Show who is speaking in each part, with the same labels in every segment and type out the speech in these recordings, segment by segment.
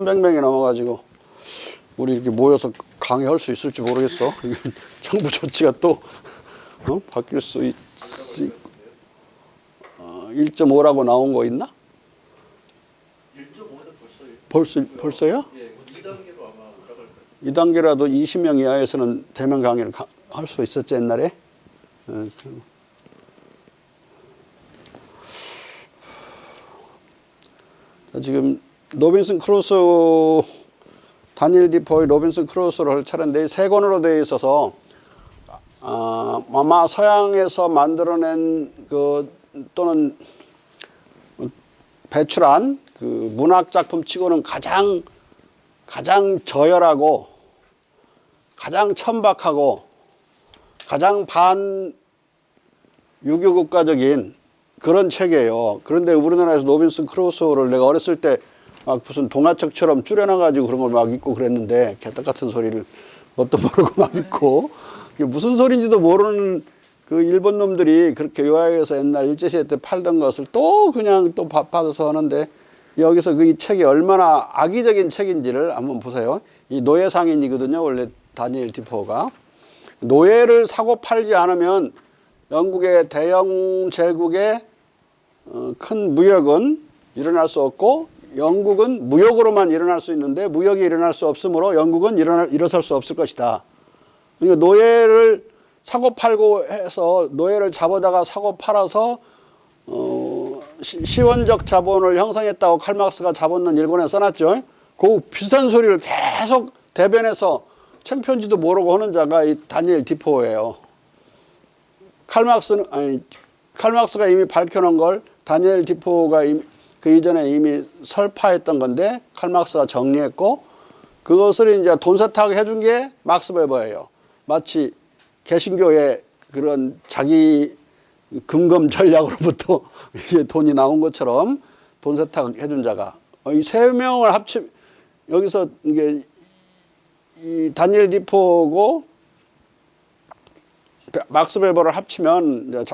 Speaker 1: 300명이 넘어가지고 우리 이렇게 모여서 강의할 수 있을지 모르겠어. 정부 조치가 또 바뀔 수 있. 1.5라고 나온 거 있나?
Speaker 2: 1.5는
Speaker 1: 벌써요?
Speaker 2: 예, 2단계로 아마 올라갈 거예요.
Speaker 1: 2단계라도 20명 이하에서는 대면 강의를 할 수 있었지 옛날에. 지금 로빈슨 크루소, 다니엘 디포의 로빈슨 크루소를 할 차례인데 세 권으로 되어 있어서 아마 서양에서 만들어낸 또는 배출한 그 문학 작품 치고는 가장 저열하고 가장 천박하고 가장 반유교국가적인 그런 책이에요. 그런데 우리나라에서 로빈슨 크루소를 내가 어렸을 때 막 무슨 동화책처럼 줄여놔가지고 그런 걸 막 읽고 그랬는데 개떡 같은 소리를 뭣도 모르고 막 읽고 이게 무슨 소리인지도 모르는 그 일본 놈들이 그렇게 요약해서 옛날 일제시대 때 팔던 것을 또 그냥 또 받아서 하는데 여기서 그 이 책이 얼마나 악의적인 책인지를 한번 보세요. 이 노예 상인이거든요. 원래 다니엘 디포가. 노예를 사고 팔지 않으면 영국의 대영 제국의 큰 무역은 일어날 수 없고 영국은 무역으로만 일어날 수 있는데 무역이 일어날 수 없으므로 영국은 일어설 수 없을 것이다. 그러니까 노예를 사고 팔고 해서 노예를 잡아다가 사고 팔아서 시원적 자본을 형성했다고 칼막스가 자본론 일본에 써놨죠. 그 비슷한 소리를 계속 대변해서 책편지도 모르고 하는 자가 이 다니엘 디포예요. 칼막스가 이미 밝혀놓은 걸 다니엘 디포가 그 이전에 이미 설파했던 건데 칼막스가 정리했고 그것을 이제 돈 세탁 해준 게 막스 베버예요. 마치 개신교의 그런 자기 금검 전략으로부터 이게 돈이 나온 것처럼 돈 세탁 해준 자가 이 세 명을 합치 여기서 이게 이 다니엘 디포고 막스 베버를 합치면 이제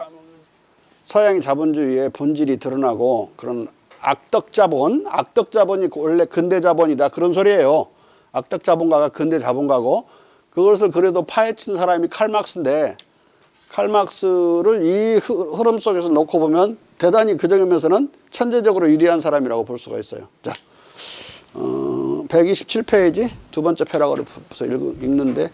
Speaker 1: 서양의 자본주의의 본질이 드러나고 그런 악덕 자본이 원래 근대 자본이다 그런 소리예요. 악덕 자본가가 근대 자본가고 그것을 그래도 파헤친 사람이 칼막스인데 칼막스를 이 흐름 속에서 놓고 보면 대단히 그 점에서는 천재적으로 유리한 사람이라고 볼 수가 있어요. 자, 127페이지 두 번째 패러그래프 읽는데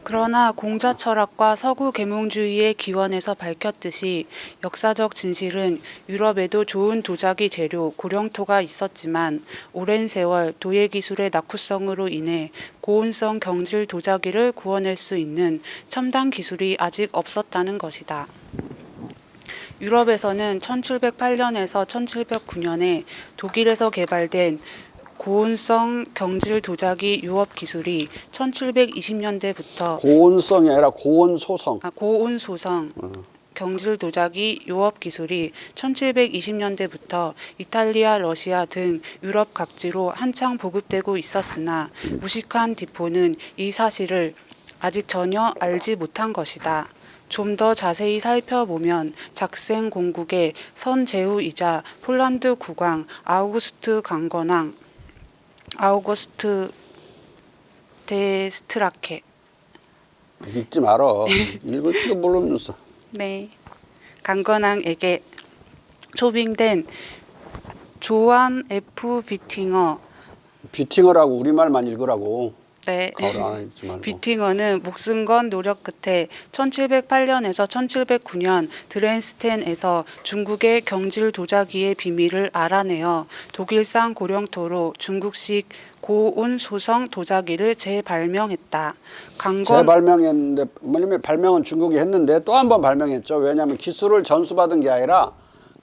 Speaker 3: 그러나 공자 철학과 서구 계몽주의의 기원에서 밝혔듯이 역사적 진실은 유럽에도 좋은 도자기 재료 고령토가 있었지만 오랜 세월 도예 기술의 낙후성으로 인해 고온성 경질 도자기를 구워낼 수 있는 첨단 기술이 아직 없었다는 것이다. 유럽에서는 1708년에서 1709년에 독일에서 개발된 고온성 경질 도자기 유업 기술이 1720년대부터
Speaker 1: 고온성이 아니라 고온소성.
Speaker 3: 고온소성 경질 도자기 유업 기술이 1720년대부터 이탈리아, 러시아 등 유럽 각지로 한창 보급되고 있었으나 무식한 디포는 이 사실을 아직 전혀 알지 못한 것이다. 좀 더 자세히 살펴보면 작생 공국의 선제후이자 폴란드 국왕 아우구스트 데스트라케.
Speaker 1: 읽지 말어. 읽을지도 모르면서.
Speaker 3: 네. 강건왕에게 초빙된 조한 F.
Speaker 1: 뷰팅어라고 우리말만 읽으라고.
Speaker 3: 네.
Speaker 1: 가오를 안 읽지 말고.
Speaker 3: 뷰팅어는 목숨 건 노력 끝에 1708년에서 1709년 드레스덴에서 중국의 경질 도자기의 비밀을 알아내어 독일산 고령토로 중국식 고온소성 도자기를 재발명했다.
Speaker 1: 재발명했는데 뭐냐면 발명은 중국이 했는데 또 한 번 발명했죠. 왜냐하면 기술을 전수받은 게 아니라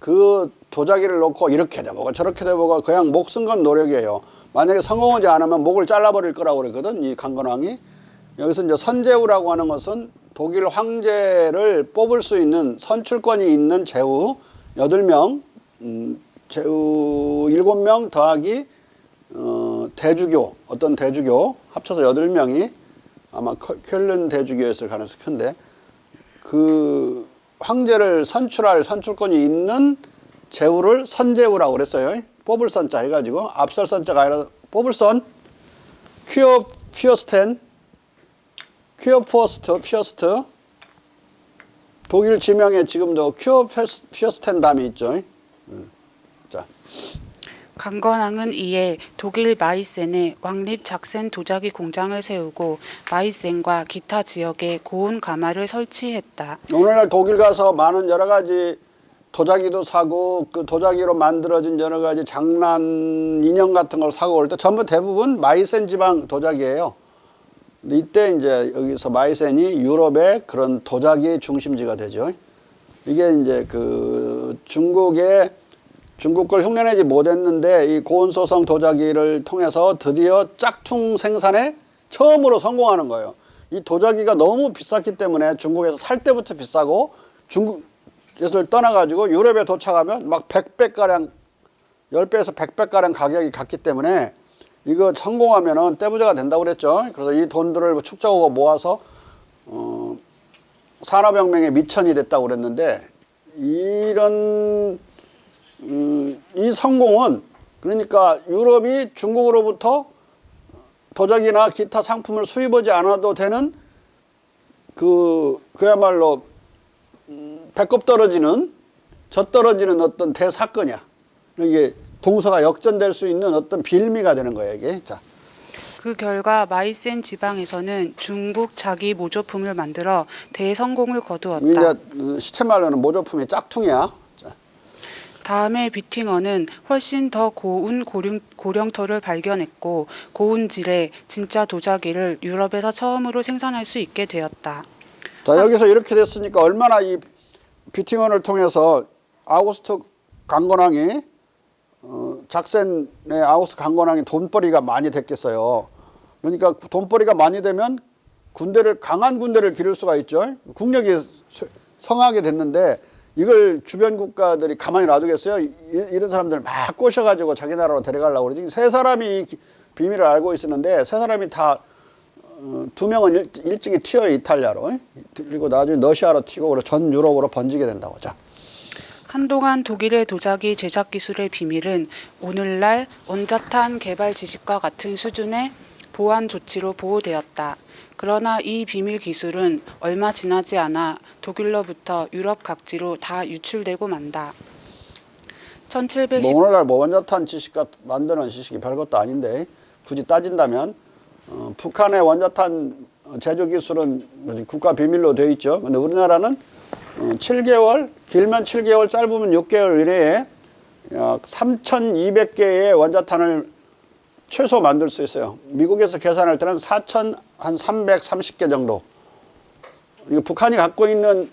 Speaker 1: 그 도자기를 놓고 이렇게 돼보고 저렇게 돼보고 그냥 목숨 건 노력이에요. 만약에 성공하지 않으면 목을 잘라버릴 거라고 그랬거든. 이 강건왕이. 여기서 이제 선제후라고 하는 것은 독일 황제를 뽑을 수 있는 선출권이 있는 제후 8명, 제후 7명 더하기 대주교, 어떤 대주교 합쳐서 8명이 아마 쾰른 대주교였을 가능성이 큰데 그 황제를 선출할 선출권이 있는 제후를 선제후라고 그랬어요. 뽑을 선자 해가지고 앞설 선자가 아니라 뽑을 선 퀴어 피어스텐 퀴어 피어스트 독일 지명에 지금도 퀴어 피어스텐 담이 있죠. 자.
Speaker 3: 강건왕은 이에 독일 마이센에 왕립 작센 도자기 공장을 세우고 마이센과 기타 지역에 고운 가마를 설치했다.
Speaker 1: 오늘날 독일 가서 많은 여러 가지 도자기도 사고 그 도자기로 만들어진 여러 가지 장난 인형 같은 걸 사고 올 때 전부 대부분 마이센 지방 도자기예요. 근데 이때 이제 여기서 마이센이 유럽의 그런 도자기 중심지가 되죠. 이게 이제 그 중국 걸 흉내내지 못했는데 이 고온소성 도자기를 통해서 드디어 짝퉁 생산에 처음으로 성공하는 거예요. 이 도자기가 너무 비쌌기 때문에 중국에서 살 때부터 비싸고 중국에서 떠나가지고 유럽에 도착하면 막 100배가량 10배에서 100배가량 가격이 갔기 때문에 이거 성공하면은 떼부자가 된다고 그랬죠. 그래서 이 돈들을 축적하고 모아서 산업혁명의 미천이 됐다고 그랬는데 이 성공은 그러니까 유럽이 중국으로부터 도자기나 기타 상품을 수입하지 않아도 되는 그야말로 배꼽 떨어지는 젖 떨어지는 어떤 대사건이야. 이게 동서가 역전될 수 있는 어떤 빌미가 되는 거예요, 이게. 자.
Speaker 3: 그 결과 마이센 지방에서는 중국 자기 모조품을 만들어 대성공을 거두었다.
Speaker 1: 이제 시체 말로는 모조품이 짝퉁이야. 자.
Speaker 3: 다음에 비팅어는 훨씬 더 고운 고령토를 발견했고 고운 질의 진짜 도자기를 유럽에서 처음으로 생산할 수 있게 되었다.
Speaker 1: 자, 여기서 이렇게 됐으니까 얼마나 이 비팅언을 통해서 아우구스트 강건왕이 작센의 아우구스트 강건왕이 돈벌이가 많이 됐겠어요. 그러니까 돈벌이가 많이 되면 강한 군대를 기를 수가 있죠. 국력이 성하게 됐는데 이걸 주변 국가들이 가만히 놔두겠어요? 이런 사람들 막 꼬셔가지고 자기 나라로 데려가려고 그러지. 세 사람이 이 비밀을 알고 있었는데 세 사람이 다 2명은 일찍이 튀어요, 이탈리아로. 그리고 나중에 러시아로 튀고 전 유럽으로 번지게 된다고. 자.
Speaker 3: 한동안 독일의 도자기 제작 기술의 비밀은 오늘날 원자탄 개발 지식과 같은 수준의 보안 조치로 보호되었다. 그러나 이 비밀 기술은 얼마 지나지 않아 독일로부터 유럽 각지로 다 유출되고 만다. 1710
Speaker 1: 오늘날 원자탄 만드는 지식이 별것도 아닌데 굳이 따진다면 북한의 원자탄 제조 기술은 국가 비밀로 되어 있죠. 근데 우리나라는 7개월, 길면 7개월, 짧으면 6개월 이내에 약 3,200개의 원자탄을 최소 만들 수 있어요. 미국에서 계산할 때는 4,330개 정도. 이거 북한이 갖고 있는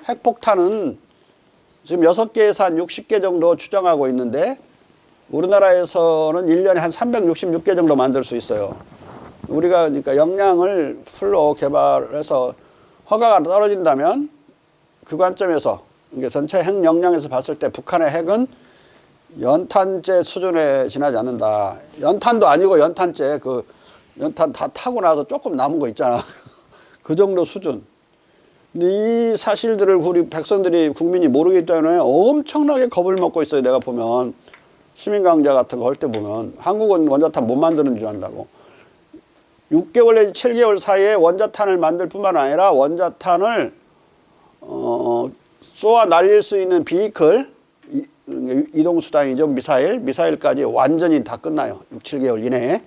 Speaker 1: 핵폭탄은 지금 6개에서 한 60개 정도 추정하고 있는데 우리나라에서는 1년에 한 366개 정도 만들 수 있어요. 우리가 그러니까 역량을 풀로 개발해서 허가가 떨어진다면 그 관점에서 이게 전체 핵 역량에서 봤을 때 북한의 핵은 연탄재 수준에 지나지 않는다. 연탄도 아니고 연탄재 연탄 다 타고 나서 조금 남은 거 있잖아. 그 정도 수준. 근데 이 사실들을 우리 백성들이 국민이 모르기 때문에 엄청나게 겁을 먹고 있어요. 내가 보면 시민강자 같은 거 할 때 보면 한국은 원자탄 못 만드는 줄 안다고. 6개월 내지 7개월 사이에 원자탄을 만들 뿐만 아니라 원자탄을 쏘아 날릴 수 있는 비이클 이동수단이죠. 미사일까지 완전히 다 끝나요. 6, 7개월 이내에.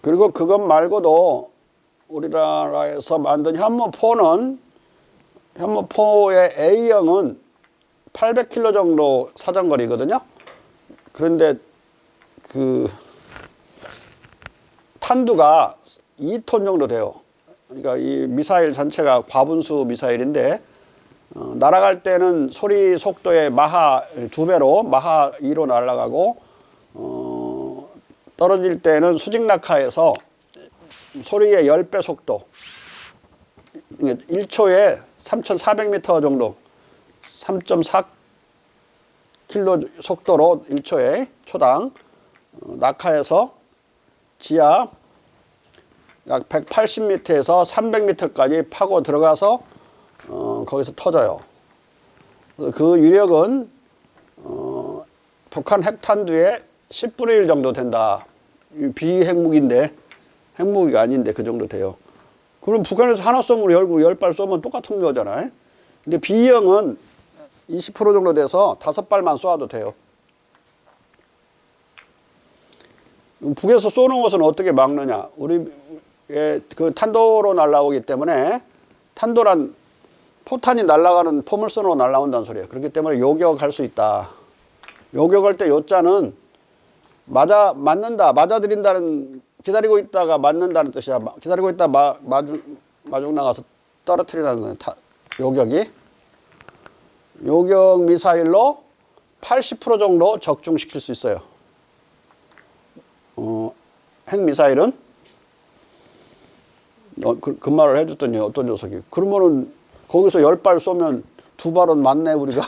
Speaker 1: 그리고 그것 말고도 우리나라에서 만든 현무포의 A형은 800km 정도 사정거리거든요. 그런데 탄두가 2톤 정도 돼요. 그러니까 이 미사일 전체가 과분수 미사일인데 날아갈 때는 소리 속도의 마하 2배로 마하 2로 날아가고 떨어질 때는 수직 낙하해서 소리의 10배 속도 1초에 3,400m 정도 3.4km 속도로 1초에 초당 낙하해서 지하 약 180m에서 300m까지 파고 들어가서 거기서 터져요. 그 위력은 북한 핵탄두의 10분의 1 정도 된다. 비핵무기인데 핵무기가 아닌데 그 정도 돼요. 그럼 북한에서 하나 쏘면 열고 10발 쏘면 똑같은 거잖아요. 근데 B형은 20% 정도 돼서 5발만 쏘아도 돼요. 북에서 쏘는 것은 어떻게 막느냐? 우리의 그 탄도로 날아오기 때문에 탄도란 포탄이 날아가는 포물선으로 날아온다는 소리예요. 그렇기 때문에 요격할 수 있다. 요격할 때 요자는 맞는다, 맞아들인다는, 기다리고 있다가 맞는다는 뜻이야. 기다리고 있다 마중 나가서 떨어뜨리라는 요격이. 요격 미사일로 80% 정도 적중시킬 수 있어요. 핵미사일은 그 말을 해줬더니 어떤 녀석이 그러면은 거기서 10발 쏘면 2발은 맞네 우리가.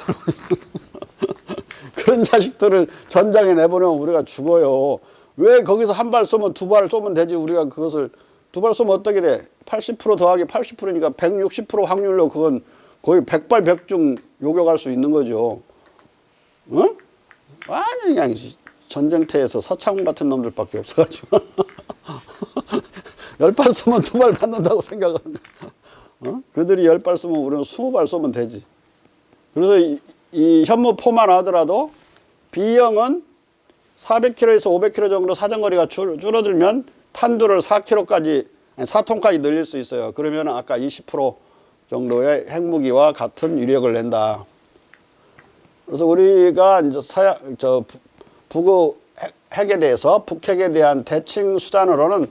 Speaker 1: 그런 자식들을 전장에 내보내면 우리가 죽어요. 왜 거기서 1발 쏘면 2발 쏘면 되지. 우리가 그것을 2발 쏘면 어떻게 돼? 80% 더하기 80%니까 160% 확률로 그건 거의 100발 100중 요격할 수 있는 거죠. 응? 완전히 그냥 전쟁터에서 서창훈 같은 놈들밖에 없어가지고 10발 쏘면 2발 맞는다고 생각하는 거야. 어? 그들이 10발 쏘면 우리는 20발 쏘면 되지. 그래서 이 현무포만 하더라도 B형은 400km에서 500km 정도 사정거리가 줄어들면 탄두를 4km까지, 4톤까지 늘릴 수 있어요. 그러면 아까 20% 정도의 핵무기와 같은 위력을 낸다. 그래서 우리가 이제 북의 핵에 대해서, 북핵에 대한 대칭 수단으로는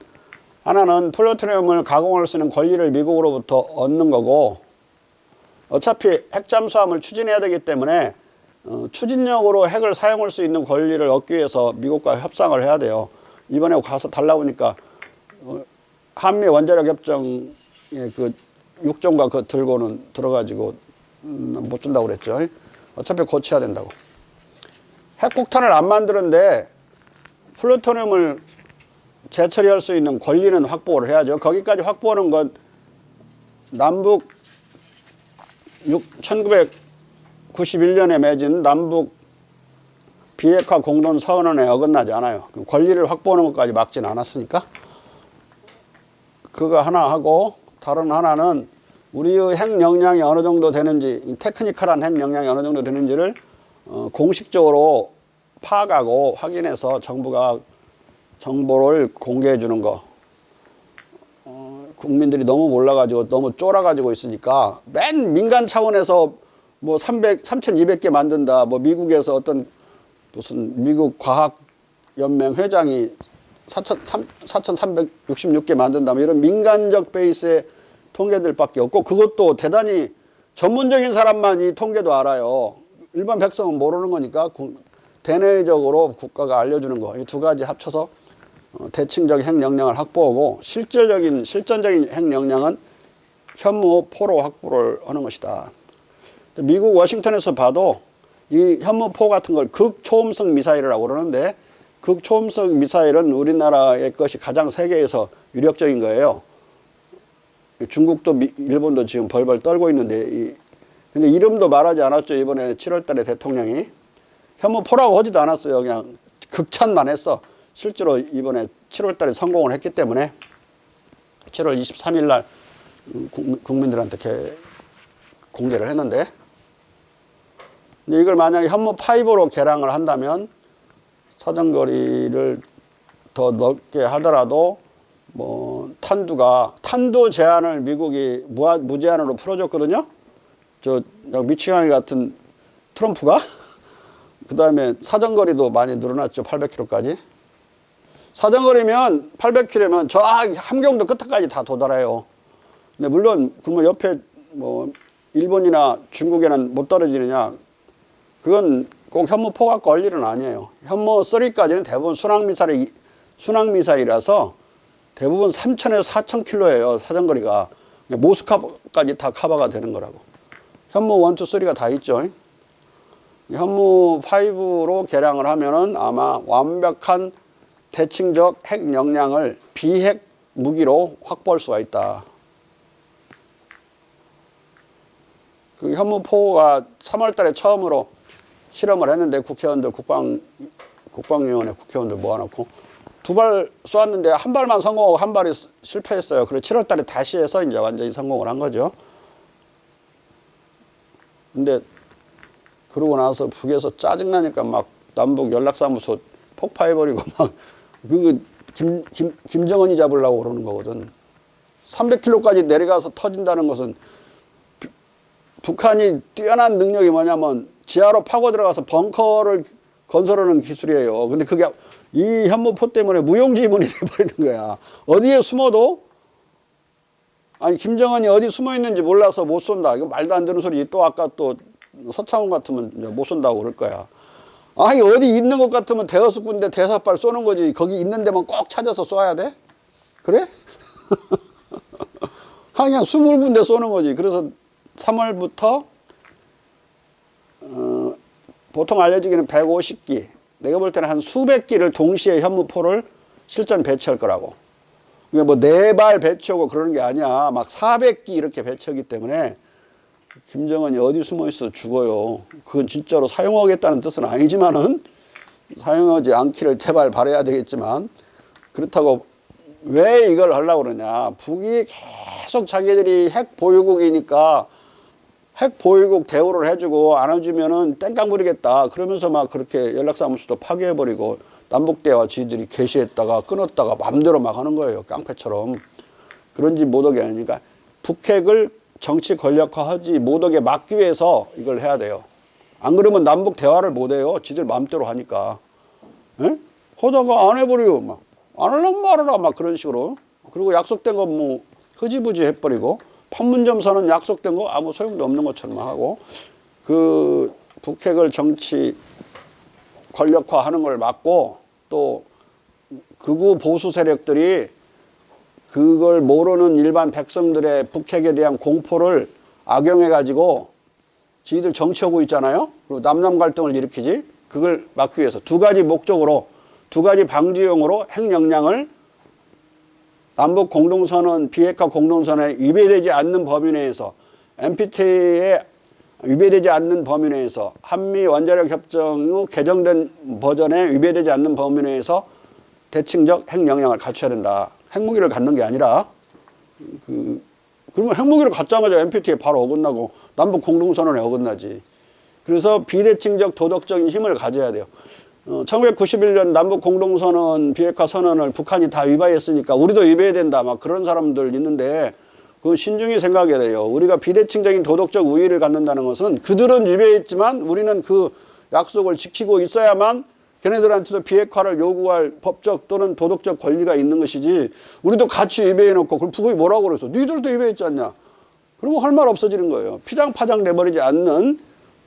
Speaker 1: 하나는 플루토늄을 가공할 수 있는 권리를 미국으로부터 얻는 거고, 어차피 핵 잠수함을 추진해야 되기 때문에 추진력으로 핵을 사용할 수 있는 권리를 얻기 위해서 미국과 협상을 해야 돼요. 이번에 가서 달라고 하니까 한미 원자력 협정에 그 6종과 그 들고는 들어가지고 못 준다고 그랬죠. 어차피 고쳐야 된다고. 핵폭탄을 안 만드는데 플루토늄을 재처리할 수 있는 권리는 확보를 해야죠. 거기까지 확보하는 건 남북 1991년에 맺은 남북 비핵화 공동 선언에 어긋나지 않아요. 권리를 확보하는 것까지 막지는 않았으니까. 그거 하나 하고 다른 하나는 우리의 핵 역량이 어느 정도 되는지, 테크니컬한 핵 역량이 어느 정도 되는지를 공식적으로 파악하고 확인해서 정부가 정보를 공개해 주는 거. 국민들이 너무 몰라가지고 너무 쫄아가지고 있으니까 맨 민간 차원에서 뭐 3,200개 만든다. 뭐 미국에서 어떤 무슨 미국 과학연맹 회장이 4,366개 만든다. 뭐 이런 민간적 베이스의 통계들밖에 없고, 그것도 대단히 전문적인 사람만 이 통계도 알아요. 일반 백성은 모르는 거니까 대내적으로 국가가 알려주는 거. 이 두 가지 합쳐서 대칭적 핵 역량을 확보하고 실전적인 핵 역량은 현무포로 확보를 하는 것이다. 미국 워싱턴에서 봐도 이 현무포 같은 걸 극초음속 미사일이라고 그러는데, 극초음속 미사일은 우리나라의 것이 가장 세계에서 유력적인 거예요. 중국도 일본도 지금 벌벌 떨고 있는데, 근데 이름도 말하지 않았죠. 이번에 7월 달에 대통령이. 현무포라고 하지도 않았어요. 그냥 극찬만 했어. 실제로 이번에 7월 달에 성공을 했기 때문에 7월 23일 날 국민들한테 공개를 했는데, 이걸 만약에 현무5로 개량을 한다면 사정거리를 더 넓게 하더라도 뭐 탄두 제한을 미국이 무제한으로 풀어줬거든요. 미치광이 같은 트럼프가. 그 다음에 사정거리도 많이 늘어났죠. 800km까지. 사정거리면 800km면 저 함경도 끝까지 다 도달해요. 근데 물론 그 옆에 뭐 일본이나 중국에는 못 떨어지느냐? 그건 꼭 현무포 갖고 할 일은 아니에요. 현무3까지는 대부분 순항미사일이라서 대부분 3,000에서 4,000km예요. 사정거리가. 모스크바까지 다 커버가 되는 거라고. 현무 1, 2, 3가 다 있죠. 현무5로 개량을 하면은 아마 완벽한 대칭적 핵 역량을 비핵 무기로 확보할 수가 있다. 그 현무포가 3월 달에 처음으로 실험을 했는데 국회의원들 국방위원회 국회의원들 모아놓고 2발 쏘았는데 한 발만 성공하고 한 발이 실패했어요. 그래서 7월 달에 다시 해서 이제 완전히 성공을 한 거죠. 근데 그러고 나서 북에서 짜증나니까 막 남북 연락사무소 폭파해버리고 막 김정은이 잡으려고 그러는 거거든. 300km까지 내려가서 터진다는 것은 북한이 뛰어난 능력이 뭐냐면 지하로 파고 들어가서 벙커를 건설하는 기술이에요. 근데 그게 이 현무포 때문에 무용지물이 돼버리는 거야. 어디에 숨어도 아니 김정은이 어디 숨어 있는지 몰라서 못 쏜다. 이거 말도 안 되는 소리. 또 아까 또 서창훈 같으면 못 쏜다고 그럴 거야. 아니 어디 있는 것 같으면 대여섯 군데 대사발 쏘는 거지. 거기 있는 데만 꼭 찾아서 쏴야 돼? 그래? 그냥 20군데 쏘는 거지. 그래서 3월부터 보통 알려지기는 150기, 내가 볼 때는 한 수백 기를 동시에 현무포를 실전 배치할 거라고. 그러니까 뭐 4발 배치하고 그러는 게 아니야. 막 400기 이렇게 배치하기 때문에 김정은이 어디 숨어 있어도 죽어요. 그건 진짜로 사용하겠다는 뜻은 아니지만은 사용하지 않기를 제발 바라야 되겠지만, 그렇다고 왜 이걸 하려고 그러냐. 북이 계속 자기들이 핵 보유국이니까 핵 보유국 대우를 해주고 안 해주면은 땡깡 부리겠다. 그러면서 막 그렇게 연락사무소도 파괴해버리고 남북대화 지들이 개시했다가 끊었다가 맘대로 막 하는 거예요. 깡패처럼. 그런지 못하게 하니까 북핵을 정치 권력화하지 못하게 막기 위해서 이걸 해야 돼요. 안 그러면 남북 대화를 못 해요. 지들 맘대로 하니까. 에? 하다가 안 해버려요. 막. 안 하려면 말아라. 막 그런 식으로. 그리고 약속된 거 뭐 흐지부지 해버리고, 판문점선언 약속된 거 아무 소용도 없는 것처럼 하고, 그 북핵을 정치 권력화하는 걸 막고, 또 극우 보수 세력들이 그걸 모르는 일반 백성들의 북핵에 대한 공포를 악용해 가지고 지들 정치하고 있잖아요. 그리고 남남 갈등을 일으키지. 그걸 막기 위해서 2가지 목적으로, 2가지 방지용으로 핵 역량을 남북 공동선언, 비핵화 공동선언에 위배되지 않는 범위 내에서, NPT에 위배되지 않는 범위 내에서, 한미 원자력 협정 후 개정된 버전에 위배되지 않는 범위 내에서 대칭적 핵 역량을 갖춰야 된다. 핵무기를 갖는 게 아니라, 그러면 핵무기를 갖자마자 NPT에 바로 어긋나고 남북 공동선언에 어긋나지. 그래서 비대칭적 도덕적인 힘을 가져야 돼요. 1991년 남북 공동선언, 비핵화 선언을 북한이 다 위반했으니까 우리도 위배해야 된다. 막 그런 사람들 있는데, 그건 신중히 생각해야 돼요. 우리가 비대칭적인 도덕적 우위를 갖는다는 것은 그들은 위배했지만 우리는 그 약속을 지키고 있어야만 걔네들한테도 비핵화를 요구할 법적 또는 도덕적 권리가 있는 것이지, 우리도 같이 위배해놓고 그럼 북이 뭐라고 그래서 니들도 위배했지 않냐. 그러면 할 말 없어지는 거예요. 피장파장 내버리지 않는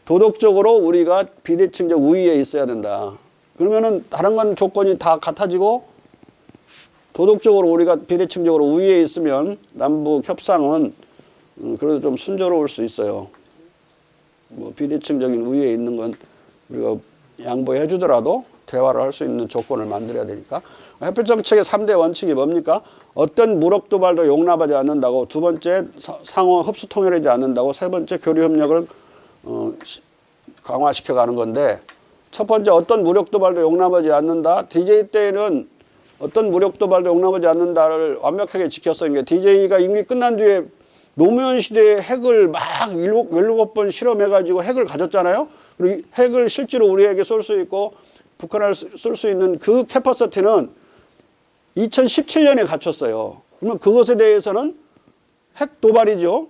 Speaker 1: 도덕적으로 우리가 비대칭적 우위에 있어야 된다. 그러면은 다른 건 조건이 다 같아지고 도덕적으로 우리가 비대칭적으로 우위에 있으면 남북 협상은 그래도 좀 순조로울 수 있어요. 뭐 비대칭적인 우위에 있는 건 우리가 양보해 주더라도 대화를 할 수 있는 조건을 만들어야 되니까. 햇볕정책의 3대 원칙이 뭡니까? 어떤 무력 도발도 용납하지 않는다고, 2번째 상호 흡수 통일하지 않는다고, 3번째 교류 협력을 강화시켜가는 건데, 첫 번째 어떤 무력 도발도 용납하지 않는다. DJ 때는 어떤 무력 도발도 용납하지 않는다를 완벽하게 지켰어요. 그러니까 DJ가 임기 끝난 뒤에 노무현 시대에 핵을 막 17번 실험해가지고 핵을 가졌잖아요. 그리고 핵을 실제로 우리에게 쏠 수 있고 북한을 쏠 수 있는 그 캐퍼시티는 2017년에 갖췄어요. 그러면 그것에 대해서는 핵 도발이죠.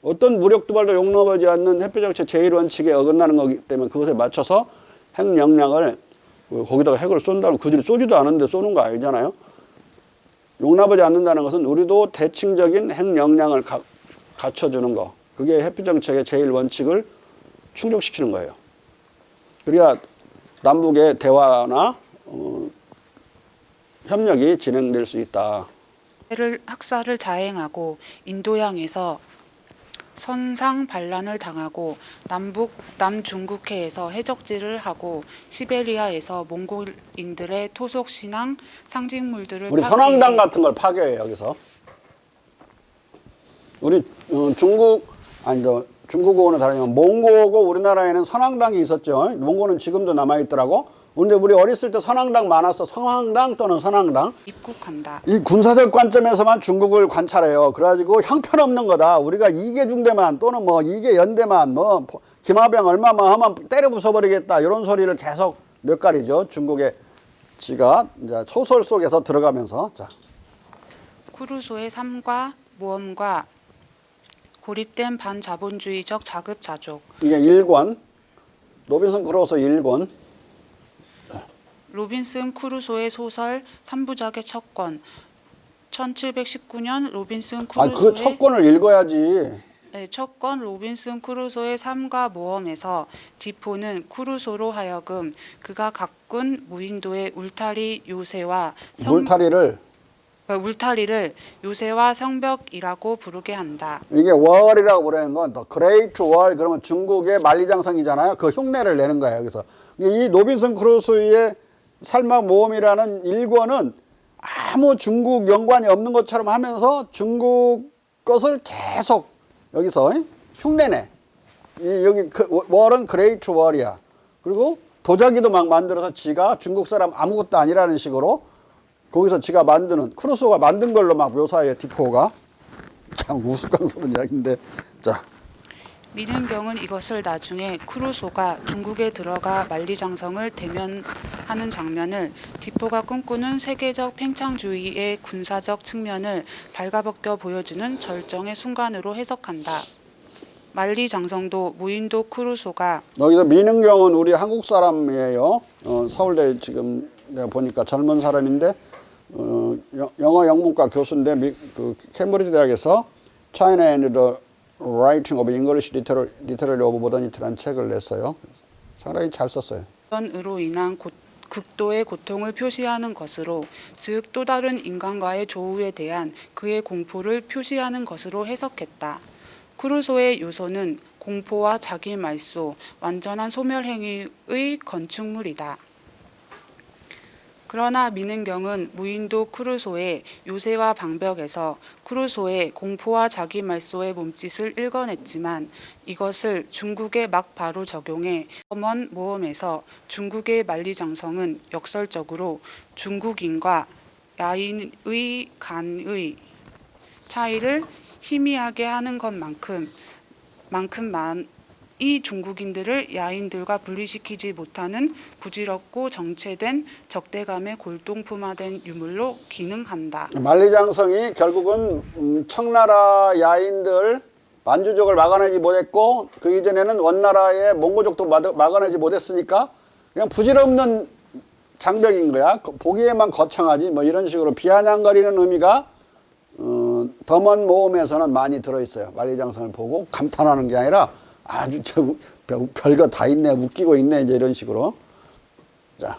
Speaker 1: 어떤 무력 도발도 용납하지 않는 햇볕정책 제1원칙에 어긋나는 거기 때문에 그것에 맞춰서 핵 역량을, 거기다가 핵을 쏜다는, 그들이 쏘지도 않은데 쏘는 거 아니잖아요. 용납하지 않는다는 것은 우리도 대칭적인 핵 역량을 갖춰주는 거. 그게 햇빛정책의 제1원칙을 충족시키는 거예요. 그래야 남북의 대화나 협력이 진행될 수 있다.
Speaker 3: 학살을 자행하고 인도양에서 선상 반란을 당하고 남중국해에서 해적질을 하고 시베리아에서 몽골인들의 토속 신앙 상징물들을
Speaker 1: 우리 선왕당 같은 걸 파괴해요. 여기서 우리 중국 아니 저 중국어는 다르지만 몽고고 우리나라에는 선왕당이 있었죠. 몽고는 지금도 남아 있더라고. 근데 우리 어렸을 때 선왕당 많았어. 성황당 또는 선왕당.
Speaker 3: 입국한다.
Speaker 1: 이 군사적 관점에서만 중국을 관찰해요. 그래가지고 형편없는 거다. 우리가 이계중대만 또는 뭐 이계연대만 뭐 김하병 얼마만 하면 때려 부숴버리겠다. 이런 소리를 계속 몇 가리죠. 중국의 지가 이제 소설 속에서 들어가면서. 자,
Speaker 3: 쿠루소의 삶과 모험과 고립된 반자본주의적 자급자족.
Speaker 1: 이게 1권. 로빈슨 크루소 1권.
Speaker 3: 로빈슨 크루소의 소설 3부작의 첫 권. 1719년 로빈슨
Speaker 1: 아,
Speaker 3: 크루소의
Speaker 1: 그 첫 권을 읽어야지.
Speaker 3: 네, 첫 권 로빈슨 크루소의 삶과 모험에서 디포는 크루소로 하여금 그가 가꾼 무인도의 울타리 요새와 울타리를 요새와 성벽이라고 부르게 한다.
Speaker 1: 이게 월이라고 부르는 건 더 그레이트 월 그러면 중국의 만리장성이잖아요. 그 흉내를 내는 거예요. 그래서 이 로빈슨 크루소의 삶과 모험이라는 1권은 아무 중국 연관이 없는 것처럼 하면서 중국 것을 계속 여기서 흉내내. 여기 월은 그레이트 월이야. 그리고 도자기도 막 만들어서 지가 중국 사람 아무것도 아니라는 식으로 거기서 지가 만드는 크루소가 만든 걸로 막 묘사해요. 디포가. 참 우스꽝스러운 이야기인데. 자,
Speaker 3: 민은경은 이것을 나중에 크루소가 중국에 들어가 만리장성을 대면하는 장면을 디포가 꿈꾸는 세계적 팽창주의의 군사적 측면을 발가벗겨 보여주는 절정의 순간으로 해석한다. 만리장성도 무인도 크루소가
Speaker 1: 여기서 민은경은 우리 한국 사람이에요. 서울대 지금 내가 보니까 젊은 사람인데 영어 영문과 교수인데 그 캠브리지 대학에서 China and the Writing of English Literary of Modernity라는 책을 냈어요. 상당히 잘 썼어요.
Speaker 3: 으로 인한 극도의 고통을 표시하는 것으로, 즉 또 다른 인간과의 조우에 대한 그의 공포를 표시하는 것으로 해석했다. 크루소의 요소는 공포와 자기 말소, 완전한 소멸행위의 건축물이다. 그러나 민은경은 무인도 크루소의 요새와 방벽에서 크루소의 공포와 자기 말소의 몸짓을 읽어냈지만 이것을 중국에 막 바로 적용해 먼 모험에서 중국의 만리장성은 역설적으로 중국인과 야인의 간의 차이를 희미하게 하는 것만큼 이 중국인들을 야인들과 분리시키지 못하는 부질없고 정체된 적대감의 골동품화된 유물로 기능한다.
Speaker 1: 만리장성이 결국은 청나라 야인들 만주족을 막아내지 못했고 그 이전에는 원나라의 몽고족도 막아내지 못했으니까 그냥 부질없는 장벽인 거야. 보기에만 거창하지 뭐 이런 식으로 비아냥거리는 의미가 더 먼 모험에서는 많이 들어있어요. 만리장성을 보고 감탄하는 게 아니라 아주 별거 다 있네, 웃기고 있네, 이제 이런 식으로. 자.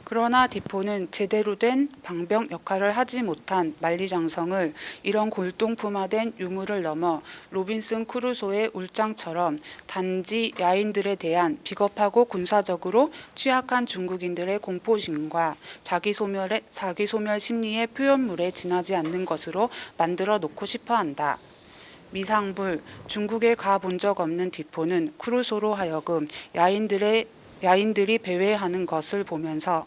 Speaker 3: 그러나 디포는 제대로 된 방벽 역할을 하지 못한 만리장성을 이런 골동품화된 유물을 넘어 로빈슨 크루소의 울장처럼 단지 야인들에 대한 비겁하고 군사적으로 취약한 중국인들의 공포심과 자기 소멸 심리의 표현물에 지나지 않는 것으로 만들어 놓고 싶어 한다. 미상불, 중국에 가본 적 없는 디포는 크루소로 하여금 야인들이 배회하는 것을 보면서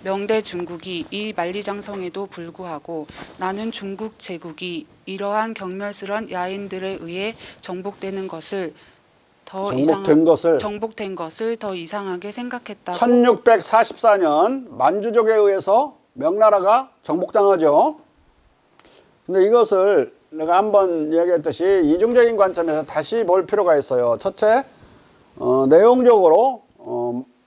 Speaker 3: 명대 중국이 이 만리장성에도 불구하고 나는 중국 제국이 이러한 경멸스런 야인들에 의해 정복된 것을 더 이상하게 생각했다고.
Speaker 1: 1644년 만주족에 의해서 명나라가 정복당하죠. 근데 이것을 내가 한번 이야기했듯이 이중적인 관점에서 다시 볼 필요가 있어요. 첫째, 내용적으로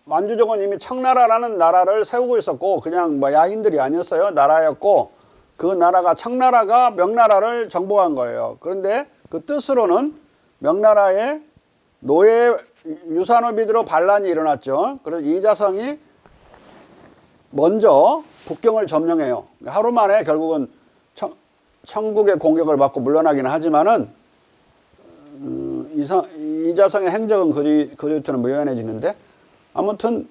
Speaker 1: 만주족은 이미 청나라라는 나라를 세우고 있었고 그냥 뭐 야인들이 아니었어요. 나라였고 그 나라가 청나라가 명나라를 정복한 거예요. 그런데 그 뜻으로는 명나라의 노예 유산업이드로 반란이 일어났죠. 그래서 이자성이 먼저 북경을 점령해요. 하루 만에 결국은 청국의 공격을 받고 물러나기는 하지만은 이자성의 행적은 그뒤부터는 무연해지는데 아무튼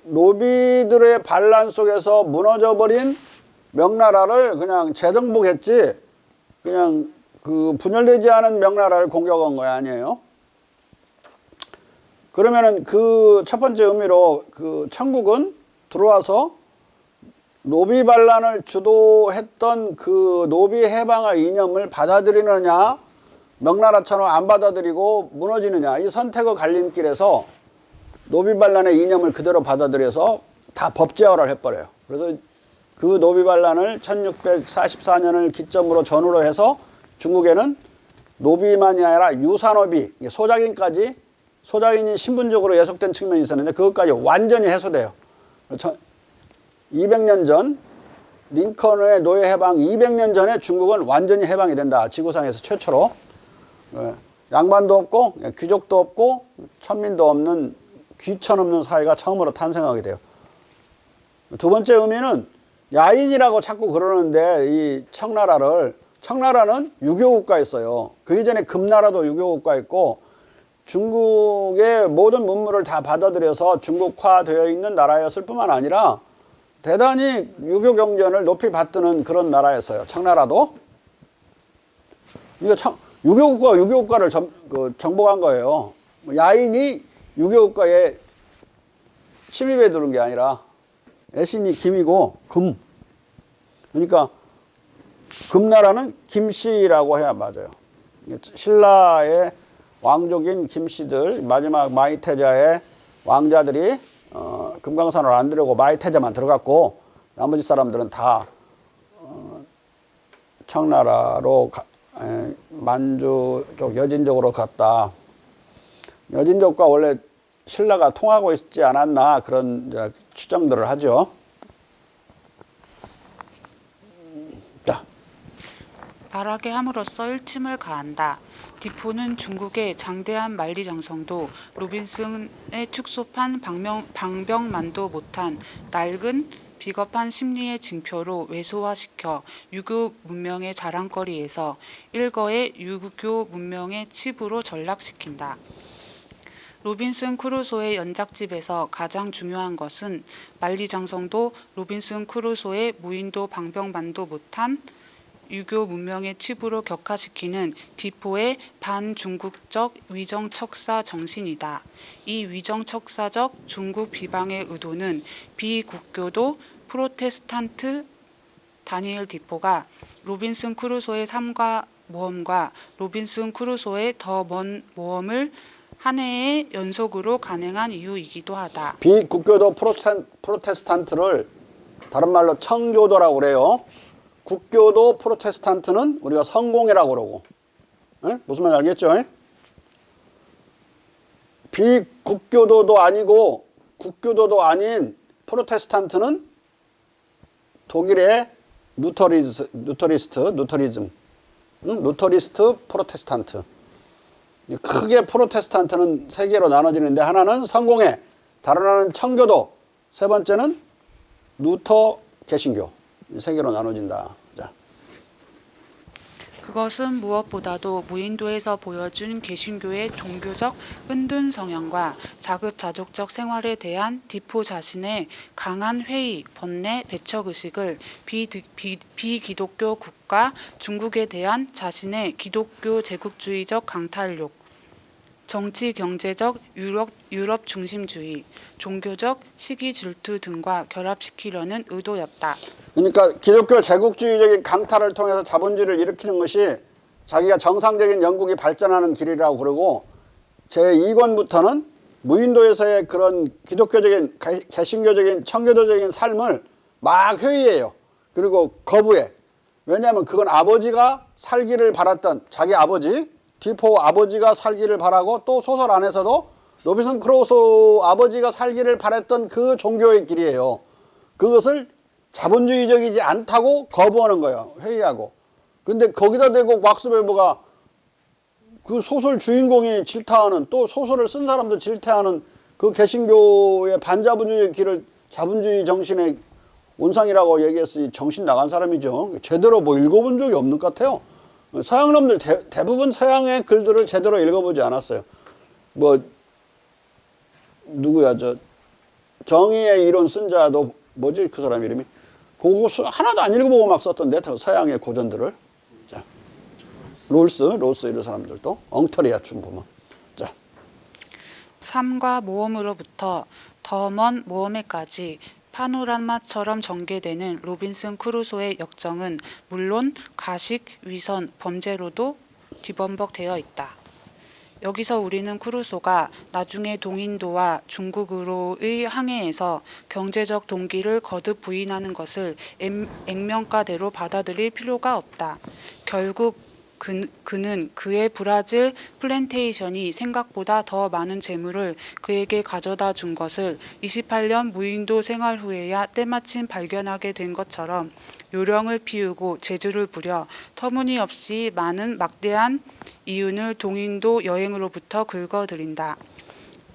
Speaker 1: 노비들의 반란 속에서 무너져버린 명나라를 그냥 재정복했지 그냥 그 분열되지 않은 명나라를 공격한 거 아니에요? 그러면은 그 첫 번째 의미로 그 청국은 들어와서 노비 반란을 주도했던 그 노비 해방의 이념을 받아들이느냐, 명나라처럼 안 받아들이고 무너지느냐, 이 선택의 갈림길에서 노비 반란의 이념을 그대로 받아들여서 다 법제화를 해버려요. 그래서 그 노비 반란을 1644년을 기점으로 전후로 해서 중국에는 노비만이 아니라 유사노비, 소작인까지, 소작인이 신분적으로 예속된 측면이 있었는데 그것까지 완전히 해소돼요. 200년 전, 링컨의 노예 해방 200년 전에 중국은 완전히 해방이 된다. 지구상에서 최초로. 양반도 없고 귀족도 없고 천민도 없는 귀천 없는 사회가 처음으로 탄생하게 돼요. 두 번째 의미는 야인이라고 자꾸 그러는데 이 청나라는 유교국가였어요. 그 이전에 금나라도 유교국가였고 중국의 모든 문물을 다 받아들여서 중국화되어 있는 나라였을 뿐만 아니라 대단히 유교 경전을 높이 받드는 그런 나라였어요. 청나라도. 그러니까 유교국가가 유교국가를 정복한 거예요. 야인이 유교국가에 침입해 들은 게 아니라 애신이 김이고 금. 그러니까 금나라는 김씨라고 해야 맞아요. 신라의 왕족인 김씨들, 마지막 마이태자의 왕자들이 금강산을 안 들어오고 마이태자만 들어갔고 나머지 사람들은 다 청나라로 만주 쪽 여진 쪽으로 갔다. 여진족과 원래 신라가 통하고 있지 않았나 그런 추정들을 하죠. 자.
Speaker 3: 말하게 함으로써 일침을 가한다. 디포는 중국의 장대한 만리장성도 로빈슨의 축소판 방병만도 못한 낡은 비겁한 심리의 징표로 왜소화시켜 유교 문명의 자랑거리에서 일거의 유교 문명의 칩으로 전락시킨다. 로빈슨 크루소의 연작집에서 가장 중요한 것은 만리장성도 로빈슨 크루소의 무인도 방병만도 못한 유교 문명의 칩으로 격화시키는 디포의 반중국적 위정척사 정신이다. 이 위정척사적 중국 비방의 의도는 비국교도 프로테스탄트 다니엘 디포가 로빈슨 크루소의 삶과 모험과 로빈슨 크루소의 더 먼 모험을 한 해의 연속으로 간행한 이유이기도 하다.
Speaker 1: 비국교도 프로테스탄트를 다른 말로 청교도라고 그래요. 국교도 프로테스탄트는 우리가 성공회라고 그러고. 무슨 말인지 알겠죠? 비국교도도 아니고 국교도도 아닌 프로테스탄트는 독일의 루터리스트 프로테스탄트. 크게 프로테스탄트는 세 개로 나눠지는데 하나는 성공회, 다른 하나는 청교도, 세 번째는 루터 개신교. 세 개로 나눠진다. 자.
Speaker 3: 그것은 무엇보다도 무인도에서 보여준 개신교의 종교적 은둔 성향과 자급자족적 생활에 대한 디포 자신의 강한 회의, 번뇌, 배척의식을 비기독교 국가 중국에 대한 자신의 기독교 제국주의적 강탈욕, 정치 경제적 유럽 중심주의, 종교적 시기 질투 등과 결합시키려는 의도였다.
Speaker 1: 그러니까 기독교 제국주의적인 강탈을 통해서 자본주의를 일으키는 것이 자기가 정상적인 영국이 발전하는 길이라고 그러고 제2권부터는 무인도에서의 그런 기독교적인 개신교적인 청교도적인 삶을 막 회의해요. 그리고 거부해. 왜냐하면 그건 아버지가 살기를 바랐던 자기 아버지 디포 아버지가 살기를 바라고 또 소설 안에서도 로빈슨 크루소 아버지가 살기를 바랬던 그 종교의 길이에요. 그것을 자본주의적이지 않다고 거부하는 거예요. 회의하고. 근데 거기다 대고 막스베버가 그 소설 주인공이 질타하는 또 소설을 쓴 사람도 질타하는 그 개신교의 반자본주의 길을 자본주의 정신의 온상이라고 얘기했으니 정신 나간 사람이죠. 제대로 뭐 읽어본 적이 없는 것 같아요. 서양 놈들 대부분 서양의 글들을 제대로 읽어보지 않았어요. 뭐 누구야 정의의 이론 쓴 자도 뭐지 그 사람 이름이 그거 하나도 안 읽어보고 막 썼던데 서양의 고전들을. 자. 로스 이런 사람들도 엉터리야 좀 보면. 자,
Speaker 3: 삶과 모험으로부터 더 먼 모험에까지 파노라마처럼 전개되는 로빈슨 크루소의 역정은 물론 가식, 위선, 범죄로도 뒤범벅되어 있다. 여기서 우리는 크루소가 나중에 동인도와 중국으로의 항해에서 경제적 동기를 거듭 부인하는 것을 액면가대로 받아들일 필요가 없다. 결국 그는 그의 브라질 플랜테이션이 생각보다 더 많은 재물을 그에게 가져다 준 것을 28년 무인도 생활 후에야 때마침 발견하게 된 것처럼 요령을 피우고 재주를 부려 터무니없이 많은 막대한 이윤을 동인도 여행으로부터 긁어들인다.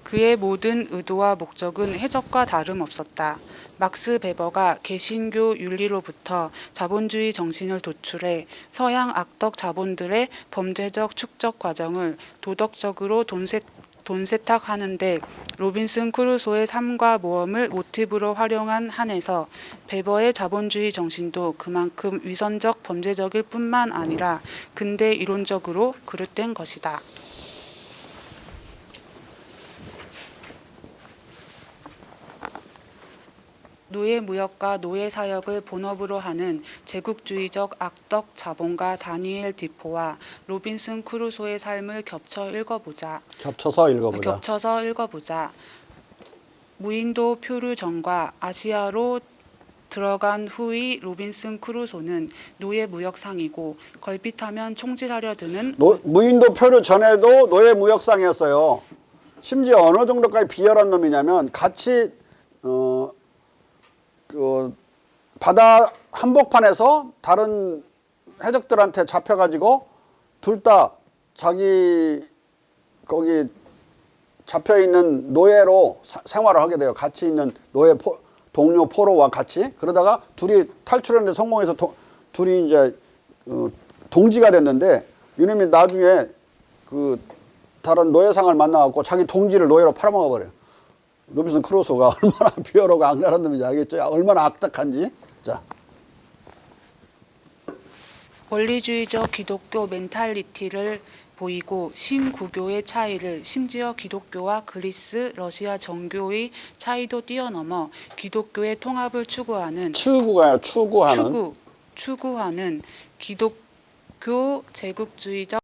Speaker 3: 그의 모든 의도와 목적은 해적과 다름없었다. 막스 베버가 개신교 윤리로부터 자본주의 정신을 도출해 서양 악덕 자본들의 범죄적 축적 과정을 도덕적으로 돈세탁하는데 로빈슨 크루소의 삶과 모험을 모티브로 활용한 한에서 베버의 자본주의 정신도 그만큼 위선적 범죄적일 뿐만 아니라 근대 이론적으로 그릇된 것이다. 노예무역과 노예사역을 본업으로 하는 제국주의적 악덕 자본가 다니엘 디포와 로빈슨 크루소의 삶을
Speaker 1: 겹쳐서 읽어보자. 무인도 표류 전과 아시아로 들어간 후의 로빈슨 크루소는 노예무역상이고 걸핏하면 총질하려 드는 무인도 표류 전에도 노예무역상이었어요. 심지어 어느 정도까지 비열한 놈이냐면 같이 바다 한복판에서 다른 해적들한테 잡혀가지고 둘 다 자기 거기 잡혀있는 노예로 생활을 하게 돼요. 같이 있는 동료 포로와 같이. 그러다가 둘이 탈출하는데 성공해서 둘이 이제 동지가 됐는데 이놈이 나중에 그 다른 노예상을 만나갖고 자기 동지를 노예로 팔아먹어 버려요. 로빈슨 크루소가 얼마나 비열하고 악랄한 놈인지 알겠죠? 얼마나 악덕한지. 자,
Speaker 3: 원리주의적 기독교 멘탈리티를 보이고 신구교의 차이를 심지어 기독교와 그리스, 러시아 정교의 차이도 뛰어넘어 기독교의 통합을 추구하는 기독교 제국주의적